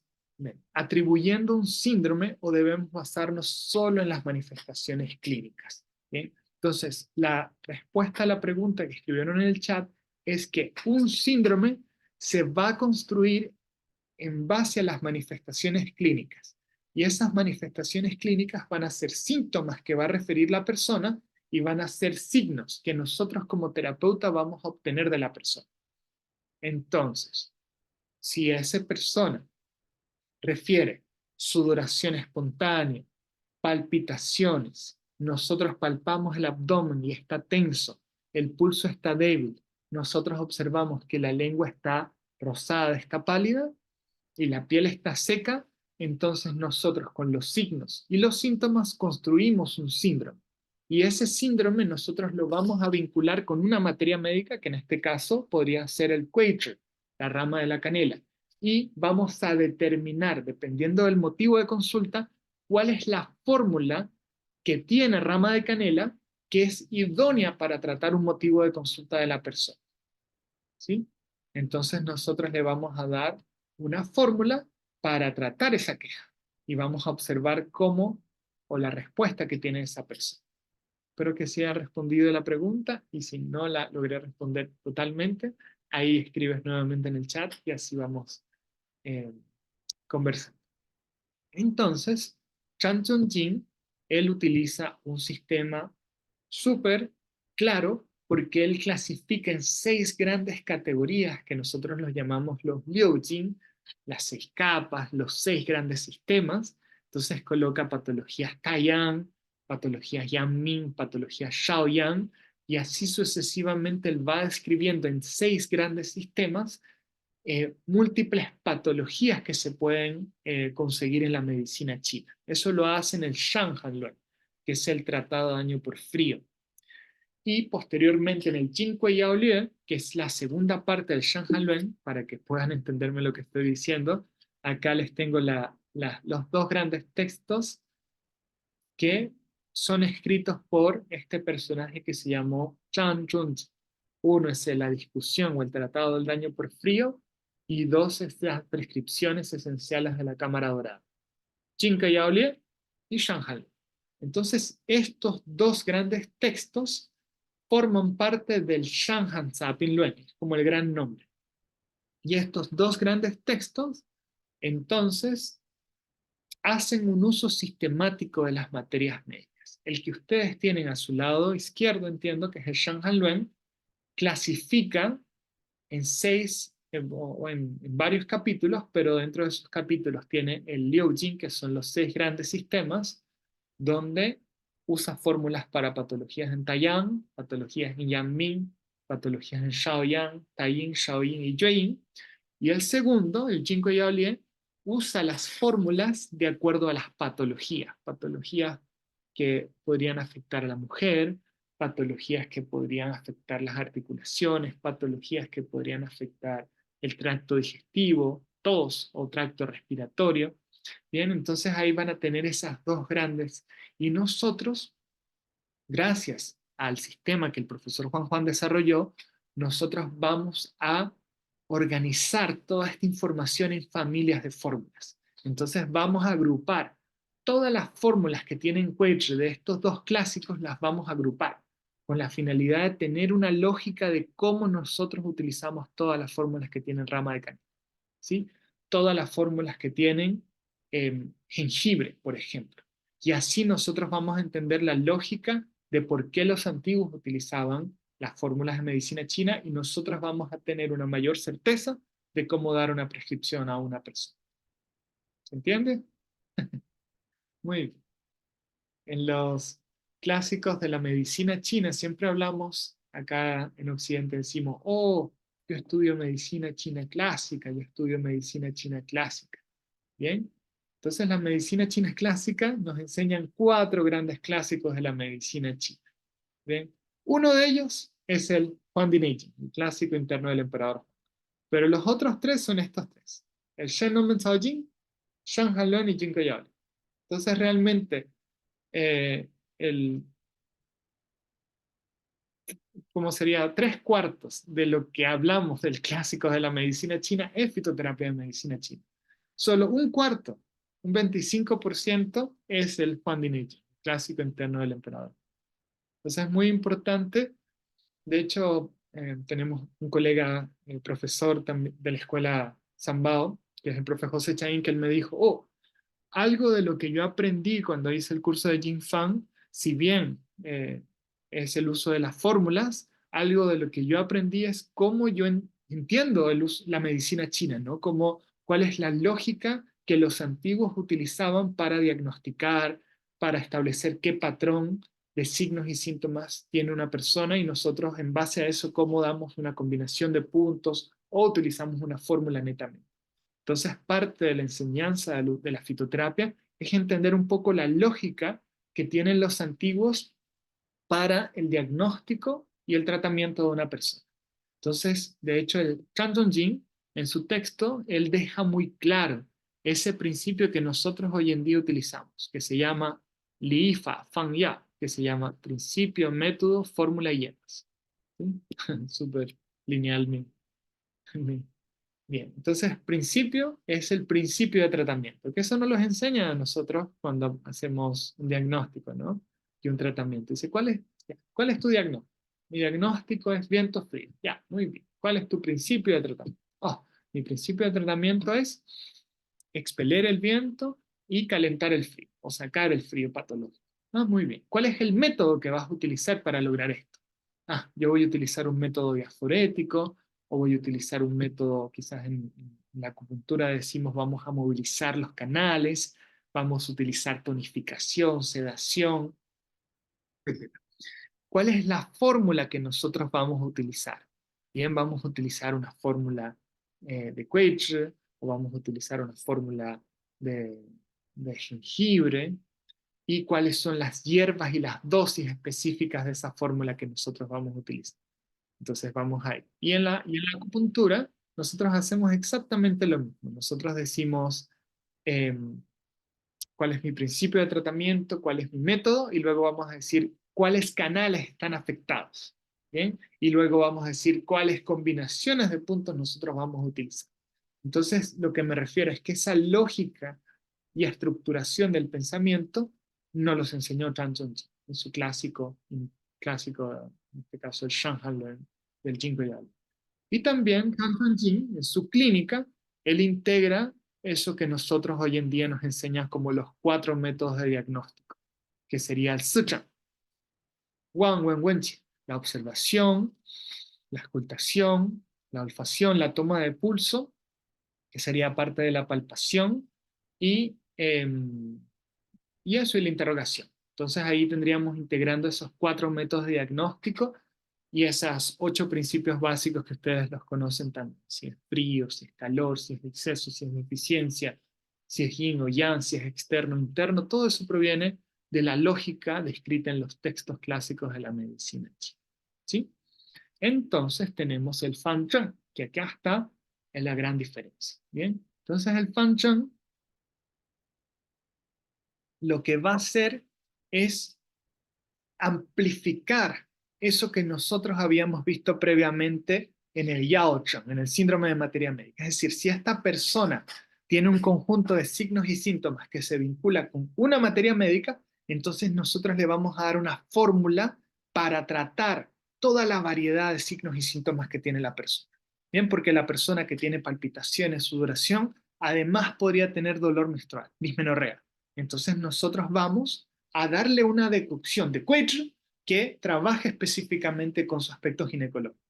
Speaker 1: atribuyendo un síndrome o debemos basarnos solo en las manifestaciones clínicas? ¿Bien? Entonces, la respuesta a la pregunta que escribieron en el chat es que un síndrome se va a construir en base a las manifestaciones clínicas. Y esas manifestaciones clínicas van a ser síntomas que va a referir la persona y van a ser signos que nosotros como terapeuta vamos a obtener de la persona. Entonces, si esa persona refiere sudoración espontánea, palpitaciones, nosotros palpamos el abdomen y está tenso, el pulso está débil, nosotros observamos que la lengua está rosada, está pálida y la piel está seca, entonces nosotros con los signos y los síntomas construimos un síndrome. Y ese síndrome nosotros lo vamos a vincular con una materia médica que en este caso podría ser el Quechua, la rama de la canela. Y vamos a determinar, dependiendo del motivo de consulta, cuál es la fórmula que tiene rama de canela que es idónea para tratar un motivo de consulta de la persona. ¿Sí? Entonces nosotros le vamos a dar una fórmula para tratar esa queja y vamos a observar cómo o la respuesta que tiene esa persona. Espero que se haya respondido la pregunta y si no la logré responder totalmente, ahí escribes nuevamente en el chat y así vamos eh, conversando. Entonces, Chan Chun Jin, él utiliza un sistema súper claro porque él clasifica en 6 grandes categorías que nosotros los llamamos los Liu Jin, las 6 capas, los 6 grandes sistemas. Entonces coloca patologías Taiyang, patologías Yang-Ming, patologías Shaoyang, y así sucesivamente él va describiendo en 6 grandes sistemas múltiples patologías que se pueden conseguir en la medicina china. Eso lo hace en el Shanhanluan, que es el tratado de daño por frío. Y posteriormente en el Jingui Yaoliue, que es la segunda parte del Shanhanluan, para que puedan entenderme lo que estoy diciendo, acá les tengo los 2 grandes textos que son escritos por este personaje que se llamó Chan Chunji. Uno es la discusión o el tratado del daño por frío, y 2 es las prescripciones esenciales de la Cámara Dorada. Jinka Yaolie y Shanghai. Entonces, estos 2 grandes textos forman parte del Shanhan Zapin Luen, como el gran nombre. Y estos 2 grandes textos, entonces, hacen un uso sistemático de las materias médicas. El que ustedes tienen a su lado izquierdo, entiendo que es el Shanhan Luen, clasifica en 6 o en varios capítulos, pero dentro de esos capítulos tiene el Liu Jin, que son los 6 grandes sistemas, donde usa fórmulas para patologías en Taiyang, patologías en Yang-Ming, patologías en Shaoyang, Taiyin, Shaoyin y Jueyin. Y el segundo, el Jinko Yaolien, usa las fórmulas de acuerdo a las patologías que podrían afectar a la mujer, patologías que podrían afectar las articulaciones, patologías que podrían afectar el tracto digestivo, tos o tracto respiratorio. Bien, entonces ahí van a tener esas 2 grandes. Y nosotros, gracias al sistema que el profesor Juan desarrolló, nosotros vamos a organizar toda esta información en familias de fórmulas. Entonces vamos a agrupar todas las fórmulas que tienen Quetzal de estos 2 clásicos, las vamos a agrupar con la finalidad de tener una lógica de cómo nosotros utilizamos todas las fórmulas que tienen rama de canela, ¿sí? Todas las fórmulas que tienen jengibre, por ejemplo. Y así nosotros vamos a entender la lógica de por qué los antiguos utilizaban las fórmulas de medicina china y nosotros vamos a tener una mayor certeza de cómo dar una prescripción a una persona. ¿Se entiende? Muy bien. En los clásicos de la medicina china siempre hablamos, acá en Occidente decimos, oh, yo estudio medicina china clásica, yo estudio medicina china clásica. Bien, entonces la medicina china clásica nos enseñan 4 grandes clásicos de la medicina china. Bien, uno de ellos es el Huang Di Neijing, el clásico interno del emperador. Pero los otros 3 son estos 3: el Shen Nongmen Cao Jing, Shan Han Luan y Jing Ke Yao. Entonces realmente eh, el, como sería 3/4 de lo que hablamos del clásico de la medicina china es fitoterapia de medicina china. Solo un cuarto, un 25% es el Huang Di Neijing, clásico interno del emperador. Entonces es muy importante. De hecho, tenemos un colega, el profesor de la escuela Sambao, que es el profe José Chaín, que él me dijo, oh, algo de lo que yo aprendí cuando hice el curso de Jing Fang, si bien es el uso de las fórmulas, algo de lo que yo aprendí es cómo yo entiendo la medicina china, ¿no? Cuál es la lógica que los antiguos utilizaban para diagnosticar, para establecer qué patrón de signos y síntomas tiene una persona y nosotros en base a eso cómo damos una combinación de puntos o utilizamos una fórmula netamente. Entonces, parte de la enseñanza de la fitoterapia es entender un poco la lógica que tienen los antiguos para el diagnóstico y el tratamiento de una persona. Entonces, de hecho, el Chan Jin, en su texto, él deja muy claro ese principio que nosotros hoy en día utilizamos, que se llama Li Fa Fang Ya, que se llama principio, método, fórmula y hierbas. ¿Sí? Súper lineal Bien, entonces principio es el principio de tratamiento, que eso nos los enseña a nosotros cuando hacemos un diagnóstico, ¿no? Y un tratamiento. Dice, ¿cuál es tu diagnóstico? Mi diagnóstico es viento frío. Ya, muy bien. ¿Cuál es tu principio de tratamiento? Oh, mi principio de tratamiento es expeler el viento y calentar el frío, o sacar el frío patológico. Ah, muy bien. ¿Cuál es el método que vas a utilizar para lograr esto? Ah, yo voy a utilizar un método diaforético, o voy a utilizar un método, quizás en la acupuntura decimos vamos a movilizar los canales, vamos a utilizar tonificación, sedación, etc. ¿Cuál es la fórmula que nosotros vamos a utilizar? Bien, vamos a utilizar una fórmula de Quechua, o vamos a utilizar una fórmula de, de jengibre, y cuáles son las hierbas y las dosis específicas de esa fórmula que nosotros vamos a utilizar. Entonces vamos ahí. Y en la acupuntura, nosotros hacemos exactamente lo mismo. Nosotros decimos cuál es mi principio de tratamiento, cuál es mi método, y luego vamos a decir cuáles canales están afectados. ¿Bien? Y luego vamos a decir cuáles combinaciones de puntos nosotros vamos a utilizar. Entonces, lo que me refiero es que esa lógica y estructuración del pensamiento no los enseñó Zhang Zhongji en su clásico, en este caso el Shanghai del Jing Yang. Y también Zhang Zhongji, en su clínica, él integra eso que nosotros hoy en día nos enseñan como los 4 métodos de diagnóstico, que sería el Sichuan, Wang Wen Wenqi, la observación, la escultación, la olfacción, la toma de pulso, que sería parte de la palpación, y, y eso y la interrogación. Entonces ahí tendríamos integrando esos 4 métodos de diagnóstico y esos 8 principios básicos que ustedes los conocen también. Si es frío, si es calor, si es exceso, si es deficiencia, si es yin o yang, si es externo o interno, todo eso proviene de la lógica descrita en los textos clásicos de la medicina china. ¿Sí? Entonces tenemos el Fan Cheng, que acá está en la gran diferencia. Bien, entonces el Fan Cheng lo que va a hacer es amplificar eso que nosotros habíamos visto previamente en el Yao Cheng, en el síndrome de materia médica. Es decir, si esta persona tiene un conjunto de signos y síntomas que se vincula con una materia médica, entonces nosotros le vamos a dar una fórmula para tratar toda la variedad de signos y síntomas que tiene la persona. Bien, porque la persona que tiene palpitaciones, sudoración, además podría tener dolor menstrual, dismenorrea. Entonces nosotros vamos a darle una decocción de Quechua que trabaje específicamente con su aspecto ginecológico.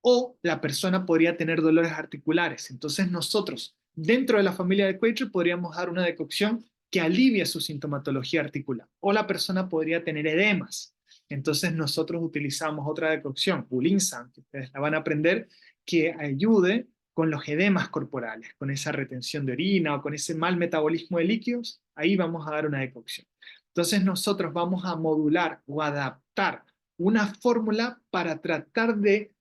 Speaker 1: O la persona podría tener dolores articulares. Entonces nosotros, dentro de la familia de Quechua, podríamos dar una decocción que alivie su sintomatología articular. O la persona podría tener edemas. Entonces nosotros utilizamos otra decocción, Ulinsan, que ustedes la van a aprender, que ayude con los edemas corporales, con esa retención de orina o con ese mal metabolismo de líquidos. Ahí vamos a dar una decocción. Entonces nosotros vamos a modular o adaptar una fórmula para tratar de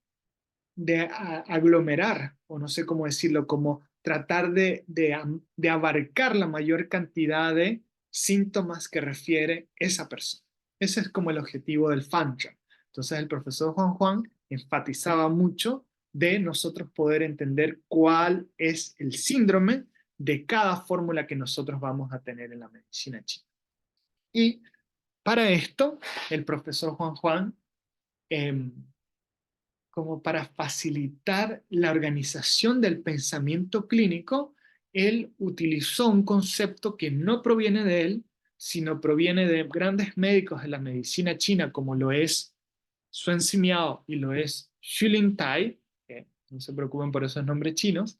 Speaker 1: aglomerar, o no sé cómo decirlo, como tratar de abarcar la mayor cantidad de síntomas que refiere esa persona. Ese es como el objetivo del FANCHA. Entonces el profesor Juan Juan enfatizaba mucho de nosotros poder entender cuál es el síndrome de cada fórmula que nosotros vamos a tener en la medicina china. Y para esto, el profesor Juan Juan eh, como para facilitar la organización del pensamiento clínico, él utilizó un concepto que no proviene de él, sino proviene de grandes médicos de la medicina china, como lo es Sun Simiao y lo es Xu Lin Tai, que no se preocupen por esos nombres chinos,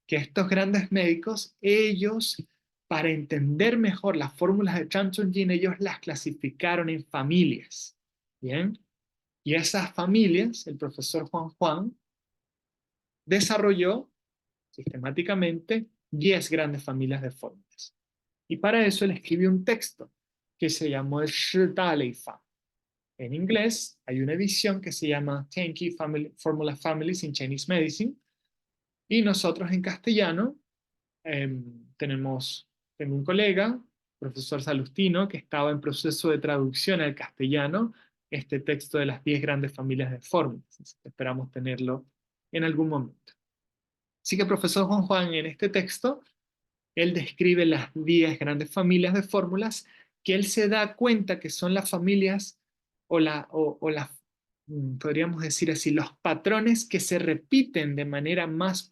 Speaker 1: que estos grandes médicos, ellos, para entender mejor las fórmulas de Chan Chun Jin, ellos las clasificaron en familias. ¿Bien? Y esas familias, el profesor Juan Juan desarrolló sistemáticamente 10 grandes familias de fórmulas. Y para eso él escribió un texto que se llamó el Shi Da Lei Fa. En inglés hay una edición que se llama 10 Key Formula Families in Chinese Medicine. Y nosotros en castellano tengo un colega, profesor Salustino, que estaba en proceso de traducción al castellano este texto de las 10 grandes familias de fórmulas. Esperamos tenerlo en algún momento. Así que el profesor Juan Juan en este texto, él describe las 10 grandes familias de fórmulas que él se da cuenta que son las familias o las, podríamos decir así, los patrones que se repiten de manera más,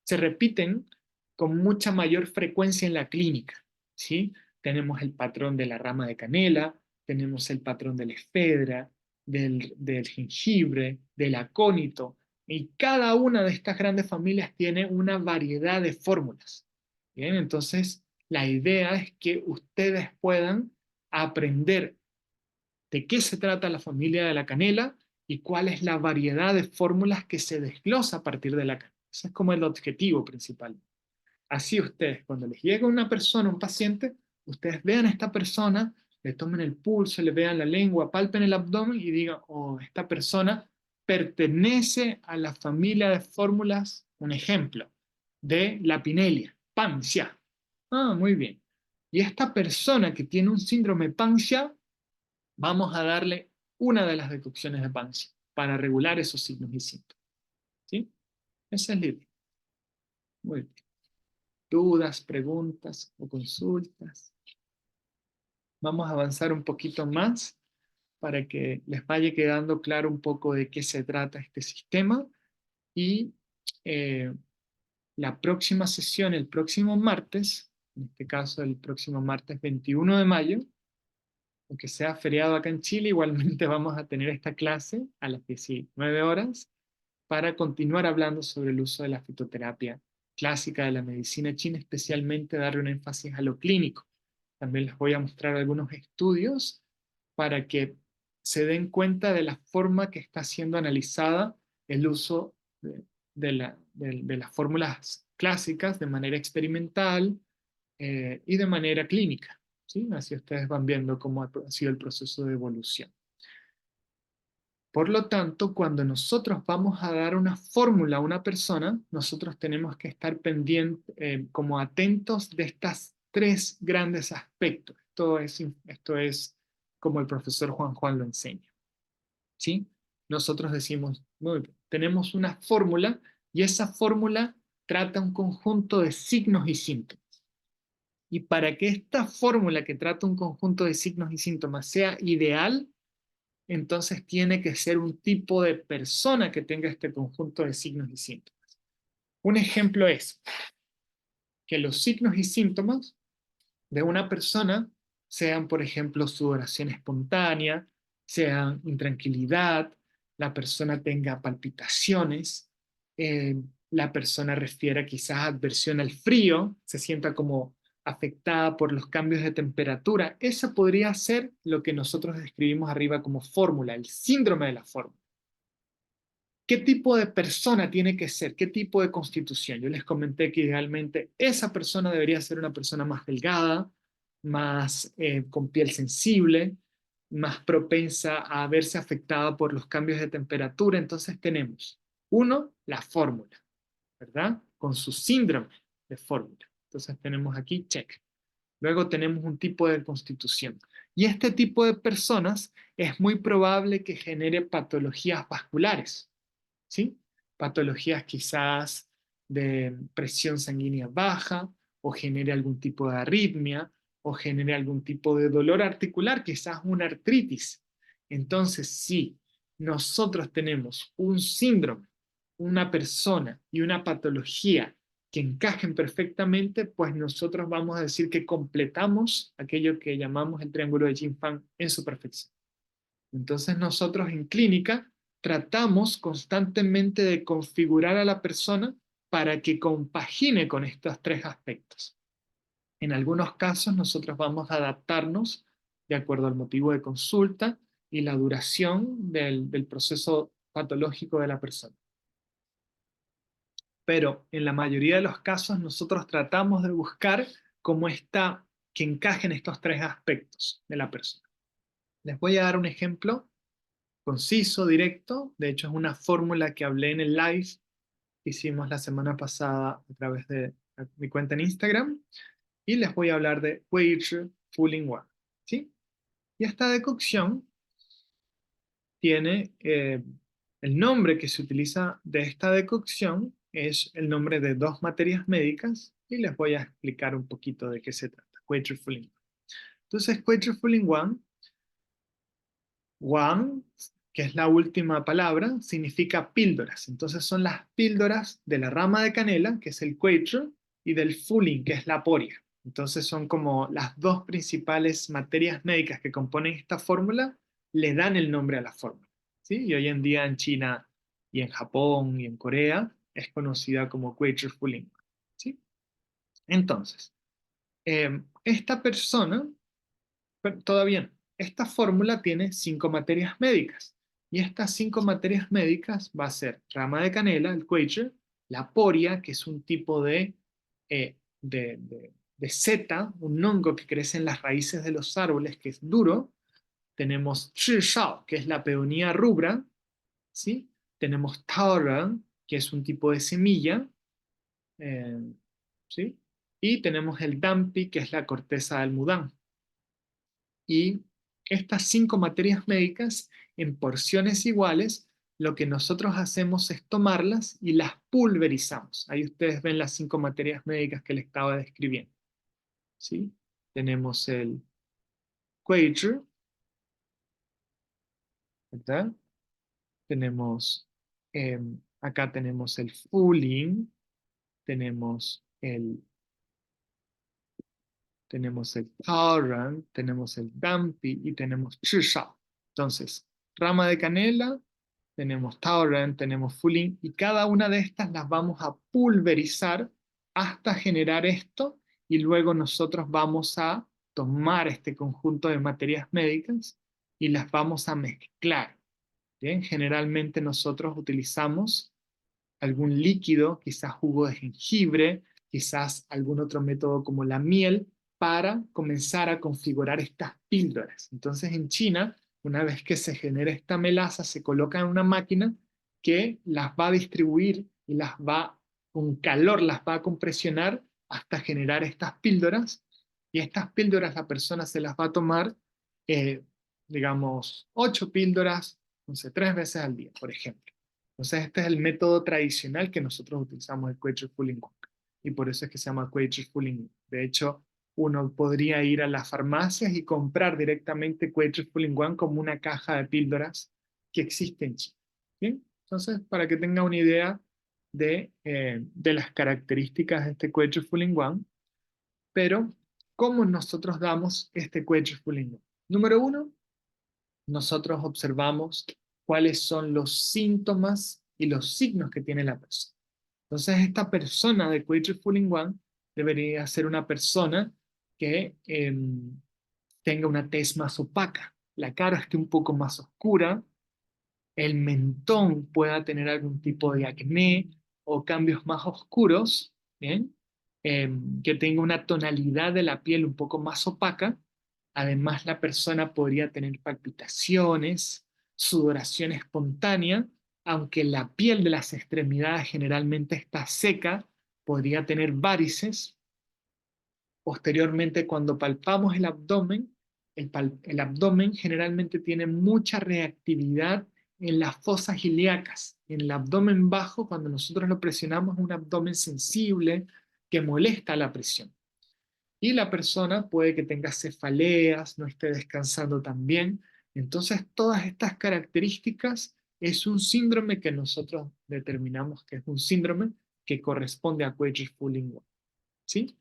Speaker 1: se repiten con mucha mayor frecuencia en la clínica, ¿sí? Tenemos el patrón de la rama de canela, tenemos el patrón de la efedra, del jengibre, del acónito, y cada una de estas grandes familias tiene una variedad de fórmulas. Bien, entonces la idea es que ustedes puedan aprender de qué se trata la familia de la canela y cuál es la variedad de fórmulas que se desglosa a partir de la canela. Ese es como el objetivo principal. Así ustedes, cuando les llega una persona, un paciente, ustedes vean a esta persona, le tomen el pulso, le vean la lengua, palpen el abdomen y digan, oh, esta persona pertenece a la familia de fórmulas, un ejemplo, de la pinelia, Pancia. Ah, muy bien. Y esta persona que tiene un síndrome Pancia, vamos a darle una de las decocciones de Pancia para regular esos signos y síntomas. ¿Sí? Esa es la idea. Muy bien. ¿Dudas, preguntas o consultas? Vamos a avanzar un poquito más para que les vaya quedando claro un poco de qué se trata este sistema y eh, la próxima sesión, el próximo martes, en este caso el próximo martes 21 de mayo, aunque sea feriado acá en Chile, igualmente vamos a tener esta clase a las 19 horas para continuar hablando sobre el uso de la fitoterapia clásica de la medicina china, especialmente darle un énfasis a lo clínico. También les voy a mostrar algunos estudios para que se den cuenta de la forma que está siendo analizada el uso de las fórmulas clásicas de manera experimental y de manera clínica. ¿Sí? Así ustedes van viendo cómo ha sido el proceso de evolución. Por lo tanto, cuando nosotros vamos a dar una fórmula a una persona, nosotros tenemos que estar pendientes, como atentos de estas tres grandes aspectos. Esto es como el profesor Juan Juan lo enseña. ¿Sí? Nosotros decimos, muy bien, tenemos una fórmula y esa fórmula trata un conjunto de signos y síntomas. Y para que esta fórmula que trata un conjunto de signos y síntomas sea ideal, entonces tiene que ser un tipo de persona que tenga este conjunto de signos y síntomas. Un ejemplo es que los signos y síntomas de una persona sean, por ejemplo, sudoración espontánea, sean intranquilidad, la persona tenga palpitaciones, la persona refiera quizás adversión al frío, se sienta como afectada por los cambios de temperatura. Esa podría ser lo que nosotros describimos arriba como fórmula, el síndrome de la fórmula. ¿Qué tipo de persona tiene que ser? ¿Qué tipo de constitución? Yo les comenté que idealmente esa persona debería ser una persona más delgada, más con piel sensible, más propensa a verse afectada por los cambios de temperatura. Entonces tenemos, uno, la fórmula, ¿verdad? Con su síndrome de fórmula. Entonces tenemos aquí check. Luego tenemos un tipo de constitución. Y este tipo de personas es muy probable que genere patologías vasculares. ¿Sí? Patologías quizás de presión sanguínea baja, o genere algún tipo de arritmia, o genere algún tipo de dolor articular, quizás una artritis. Entonces, si nosotros tenemos un síndrome, una persona y una patología que encajen perfectamente, pues nosotros vamos a decir que completamos aquello que llamamos el triángulo de Jin-Fan en su perfección. Entonces nosotros en clínica tratamos constantemente de configurar a la persona para que compagine con estos tres aspectos. En algunos casos nosotros vamos a adaptarnos de acuerdo al motivo de consulta y la duración del proceso patológico de la persona. Pero en la mayoría de los casos nosotros tratamos de buscar cómo está, que encajen estos tres aspectos de la persona. Les voy a dar un ejemplo conciso, directo. De hecho, es una fórmula que hablé en el live que hicimos la semana pasada a través de mi cuenta en Instagram. Y les voy a hablar de Weiche Pulling One. ¿Sí? Y esta decocción tiene el nombre que se utiliza de esta decocción es el nombre de dos materias médicas y les voy a explicar un poquito de qué se trata. Quadrifullin. Entonces, Quadrifullin One, que es la última palabra, significa píldoras. Entonces son las píldoras de la rama de canela, que es el quatro, y del fulling, que es la poria. Entonces son como las dos principales materias médicas que componen esta fórmula, le dan el nombre a la fórmula. ¿Sí? Y hoy en día en China y en Japón y en Corea es conocida como quatro fulling. ¿Sí? Entonces, esta persona todavía no. Esta fórmula tiene 5 materias médicas. Y estas 5 materias médicas va a ser rama de canela, el quechua, la poria, que es un tipo de seta, un hongo que crece en las raíces de los árboles, que es duro. Tenemos shao, que es la peonía rubra, ¿sí? Tenemos taoran, que es un tipo de semilla, eh, ¿sí? Y tenemos el dampi, que es la corteza del almudán. Y estas 5 materias médicas en porciones iguales, lo que nosotros hacemos es tomarlas y las pulverizamos. Ahí ustedes ven las 5 materias médicas que les estaba describiendo. ¿Sí? Tenemos el quaker, ¿verdad? Tenemos, acá tenemos el fulling, tenemos el Taoran, tenemos el Dampi y tenemos Shishao. Entonces, rama de canela, tenemos Taoran, tenemos Fulin, y cada una de estas las vamos a pulverizar hasta generar esto, y luego nosotros vamos a tomar este conjunto de materias médicas y las vamos a mezclar. ¿Bien? Generalmente nosotros utilizamos algún líquido, quizás jugo de jengibre, quizás algún otro método como la miel, para comenzar a configurar estas píldoras. Entonces en China, una vez que se genera esta melaza, se coloca en una máquina que las va a distribuir y las va, con calor, las va a compresionar hasta generar estas píldoras. Y estas píldoras la persona se las va a tomar, eh, digamos, 8 píldoras, no sé, 3 veces al día, por ejemplo. Entonces, este es el método tradicional que nosotros utilizamos, el Quaker Fulling Walk. Y por eso es que se llama Quaker Fulling Walk. De hecho, uno podría ir a las farmacias y comprar directamente Quaker Fulling One como una caja de píldoras que existe en China. ¿Bien? Entonces, para que tenga una idea de las características de este Quaker Fulling One, pero ¿cómo nosotros damos este Quaker Fulling One? Número uno, nosotros observamos cuáles son los síntomas y los signos que tiene la persona. Entonces, esta persona de Quadrifullin One debería ser una persona que tenga una tez más opaca, la cara esté un poco más oscura, el mentón pueda tener algún tipo de acné o cambios más oscuros, ¿bien? Que tenga una tonalidad de la piel un poco más opaca. Además, la persona podría tener palpitaciones, sudoración espontánea, aunque la piel de las extremidades generalmente está seca, podría tener varices. Posteriormente, cuando palpamos el abdomen, el abdomen generalmente tiene mucha reactividad en las fosas ilíacas. En el abdomen bajo, cuando nosotros lo presionamos, es un abdomen sensible que molesta la presión. Y la persona puede que tenga cefaleas, no esté descansando tan bien. Entonces, todas estas características es un síndrome que nosotros determinamos que es un síndrome que corresponde a Quadrifullin-One. ¿Sí?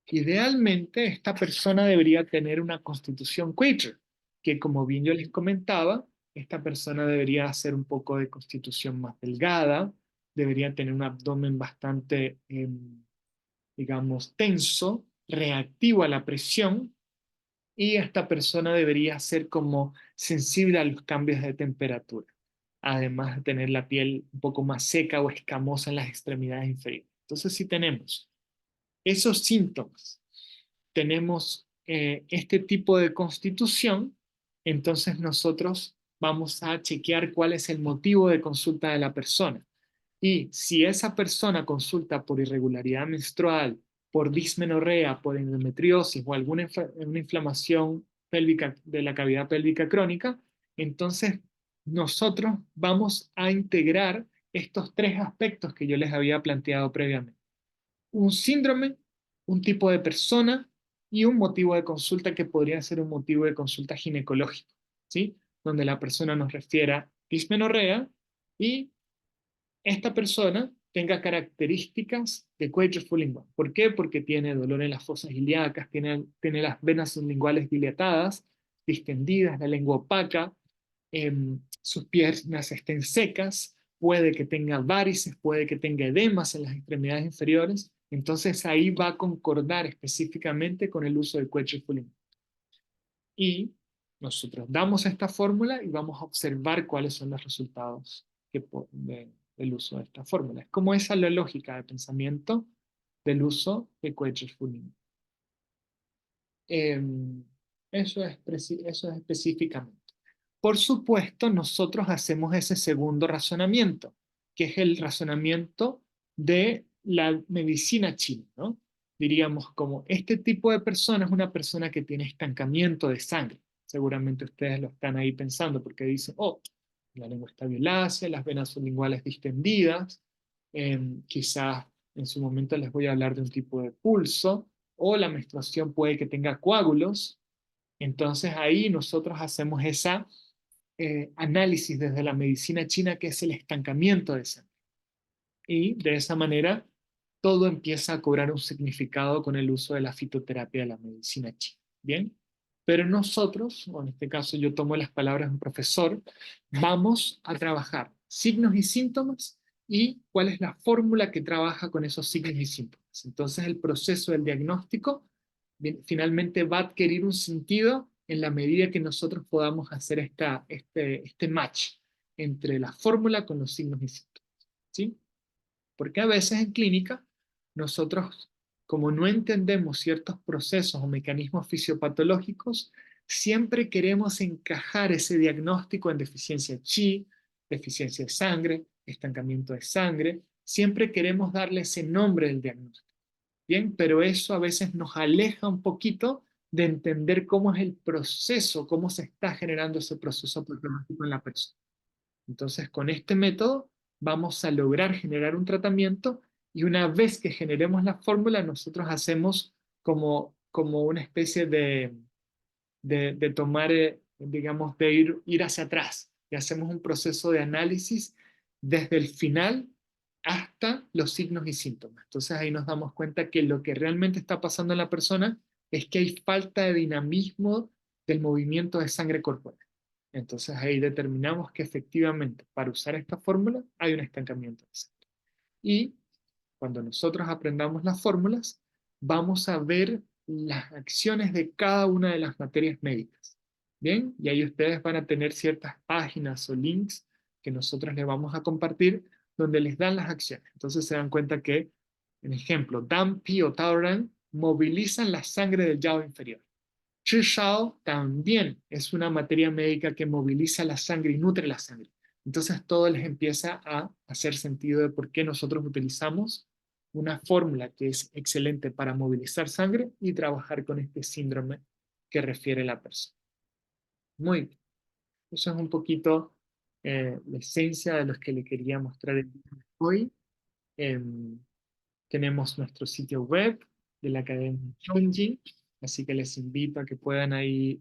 Speaker 1: Idealmente, esta persona debería tener una constitución quaker, que como bien yo les comentaba, esta persona debería hacer un poco de constitución más delgada, debería tener un abdomen bastante, digamos, tenso, reactivo a la presión, y esta persona debería ser como sensible a los cambios de temperatura, además de tener la piel un poco más seca o escamosa en las extremidades inferiores. Entonces, si tenemos esos síntomas, tenemos este tipo de constitución, entonces nosotros vamos a chequear cuál es el motivo de consulta de la persona. Y si esa persona consulta por irregularidad menstrual, por dismenorrea, por endometriosis o alguna una inflamación pélvica de la cavidad pélvica crónica, entonces nosotros vamos a integrar estos tres aspectos que yo les había planteado previamente. Un síndrome, un tipo de persona y un motivo de consulta que podría ser un motivo de consulta ginecológico, ¿sí? Donde la persona nos refiera dismenorrea y esta persona tenga características de cuello sublingual. ¿Por qué? Porque tiene dolor en las fosas ilíacas, tiene las venas sublinguales dilatadas, distendidas, la lengua opaca, sus piernas estén secas, puede que tenga varices, puede que tenga edemas en las extremidades inferiores. Entonces ahí va a concordar específicamente con el uso del cuello sublingual. Y nosotros damos esta fórmula y vamos a observar cuáles son los resultados del uso de esta fórmula. Es como esa la lógica de pensamiento del uso de Quetzalcoatl. Eh, eso es específicamente. Por supuesto, nosotros hacemos ese segundo razonamiento, que es el razonamiento de la medicina china, ¿no? Diríamos como este tipo de persona es una persona que tiene estancamiento de sangre. Seguramente ustedes lo están ahí pensando porque dicen, oh, la lengua está violácea, las venas sublinguales distendidas, quizás en su momento les voy a hablar de un tipo de pulso, o la menstruación puede que tenga coágulos. Entonces ahí nosotros hacemos esa análisis desde la medicina china que es el estancamiento de sangre. Y de esa manera todo empieza a cobrar un significado con el uso de la fitoterapia de la medicina china. ¿Bien? Pero nosotros, o en este caso yo tomo las palabras de un profesor, vamos a trabajar signos y síntomas y cuál es la fórmula que trabaja con esos signos y síntomas. Entonces el proceso del diagnóstico finalmente va a adquirir un sentido en la medida que nosotros podamos hacer este match entre la fórmula con los signos y síntomas. ¿Sí? Porque a veces en clínica nosotros, como no entendemos ciertos procesos o mecanismos fisiopatológicos, siempre queremos encajar ese diagnóstico en deficiencia chi, deficiencia de sangre, estancamiento de sangre, siempre queremos darle ese nombre del diagnóstico. Bien, pero eso a veces nos aleja un poquito de entender cómo es el proceso, cómo se está generando ese proceso patológico en la persona. Entonces, con este método vamos a lograr generar un tratamiento y una vez que generemos la fórmula, nosotros hacemos como una especie de tomar, digamos, de ir hacia atrás y hacemos un proceso de análisis desde el final hasta los signos y síntomas. Entonces ahí nos damos cuenta que lo que realmente está pasando en la persona es que hay falta de dinamismo del movimiento de sangre corporal. Entonces ahí determinamos que efectivamente para usar esta fórmula hay un estancamiento de sangre. Y cuando nosotros aprendamos las fórmulas, vamos a ver las acciones de cada una de las materias médicas. Bien, y ahí ustedes van a tener ciertas páginas o links que nosotros les vamos a compartir donde les dan las acciones. Entonces se dan cuenta que, en ejemplo, DAMPI o Tauran movilizan la sangre del yao inferior. Shao también es una materia médica que moviliza la sangre y nutre la sangre. Entonces todo les empieza a hacer sentido de por qué nosotros utilizamos una fórmula que es excelente para movilizar sangre y trabajar con este síndrome que refiere la persona. Muy bien. Eso es un poquito la esencia de los que le quería mostrar el día de hoy. Em, Tenemos nuestro sitio web de la Academia Chonji, así que les invito a que puedan ahí,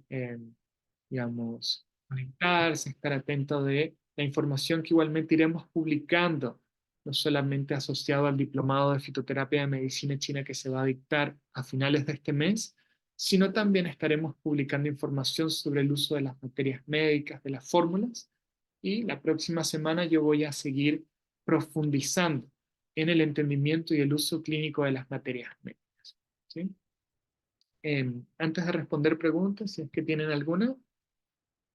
Speaker 1: digamos, conectarse, estar atentos de la información que igualmente iremos publicando, no solamente asociado al diplomado de fitoterapia de medicina china que se va a dictar a finales de este mes, sino también estaremos publicando información sobre el uso de las materias médicas, de las fórmulas, y la próxima semana yo voy a seguir profundizando en el entendimiento y el uso clínico de las materias médicas. ¿Sí? Antes de responder preguntas, si es que tienen alguna,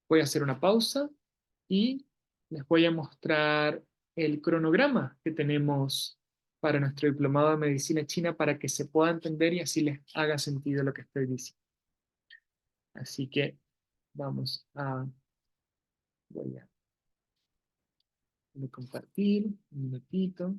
Speaker 1: voy a hacer una pausa y les voy a mostrar el cronograma que tenemos para nuestro diplomado de medicina china para que se pueda entender y así les haga sentido lo que estoy diciendo. Así que voy a compartir un minutito.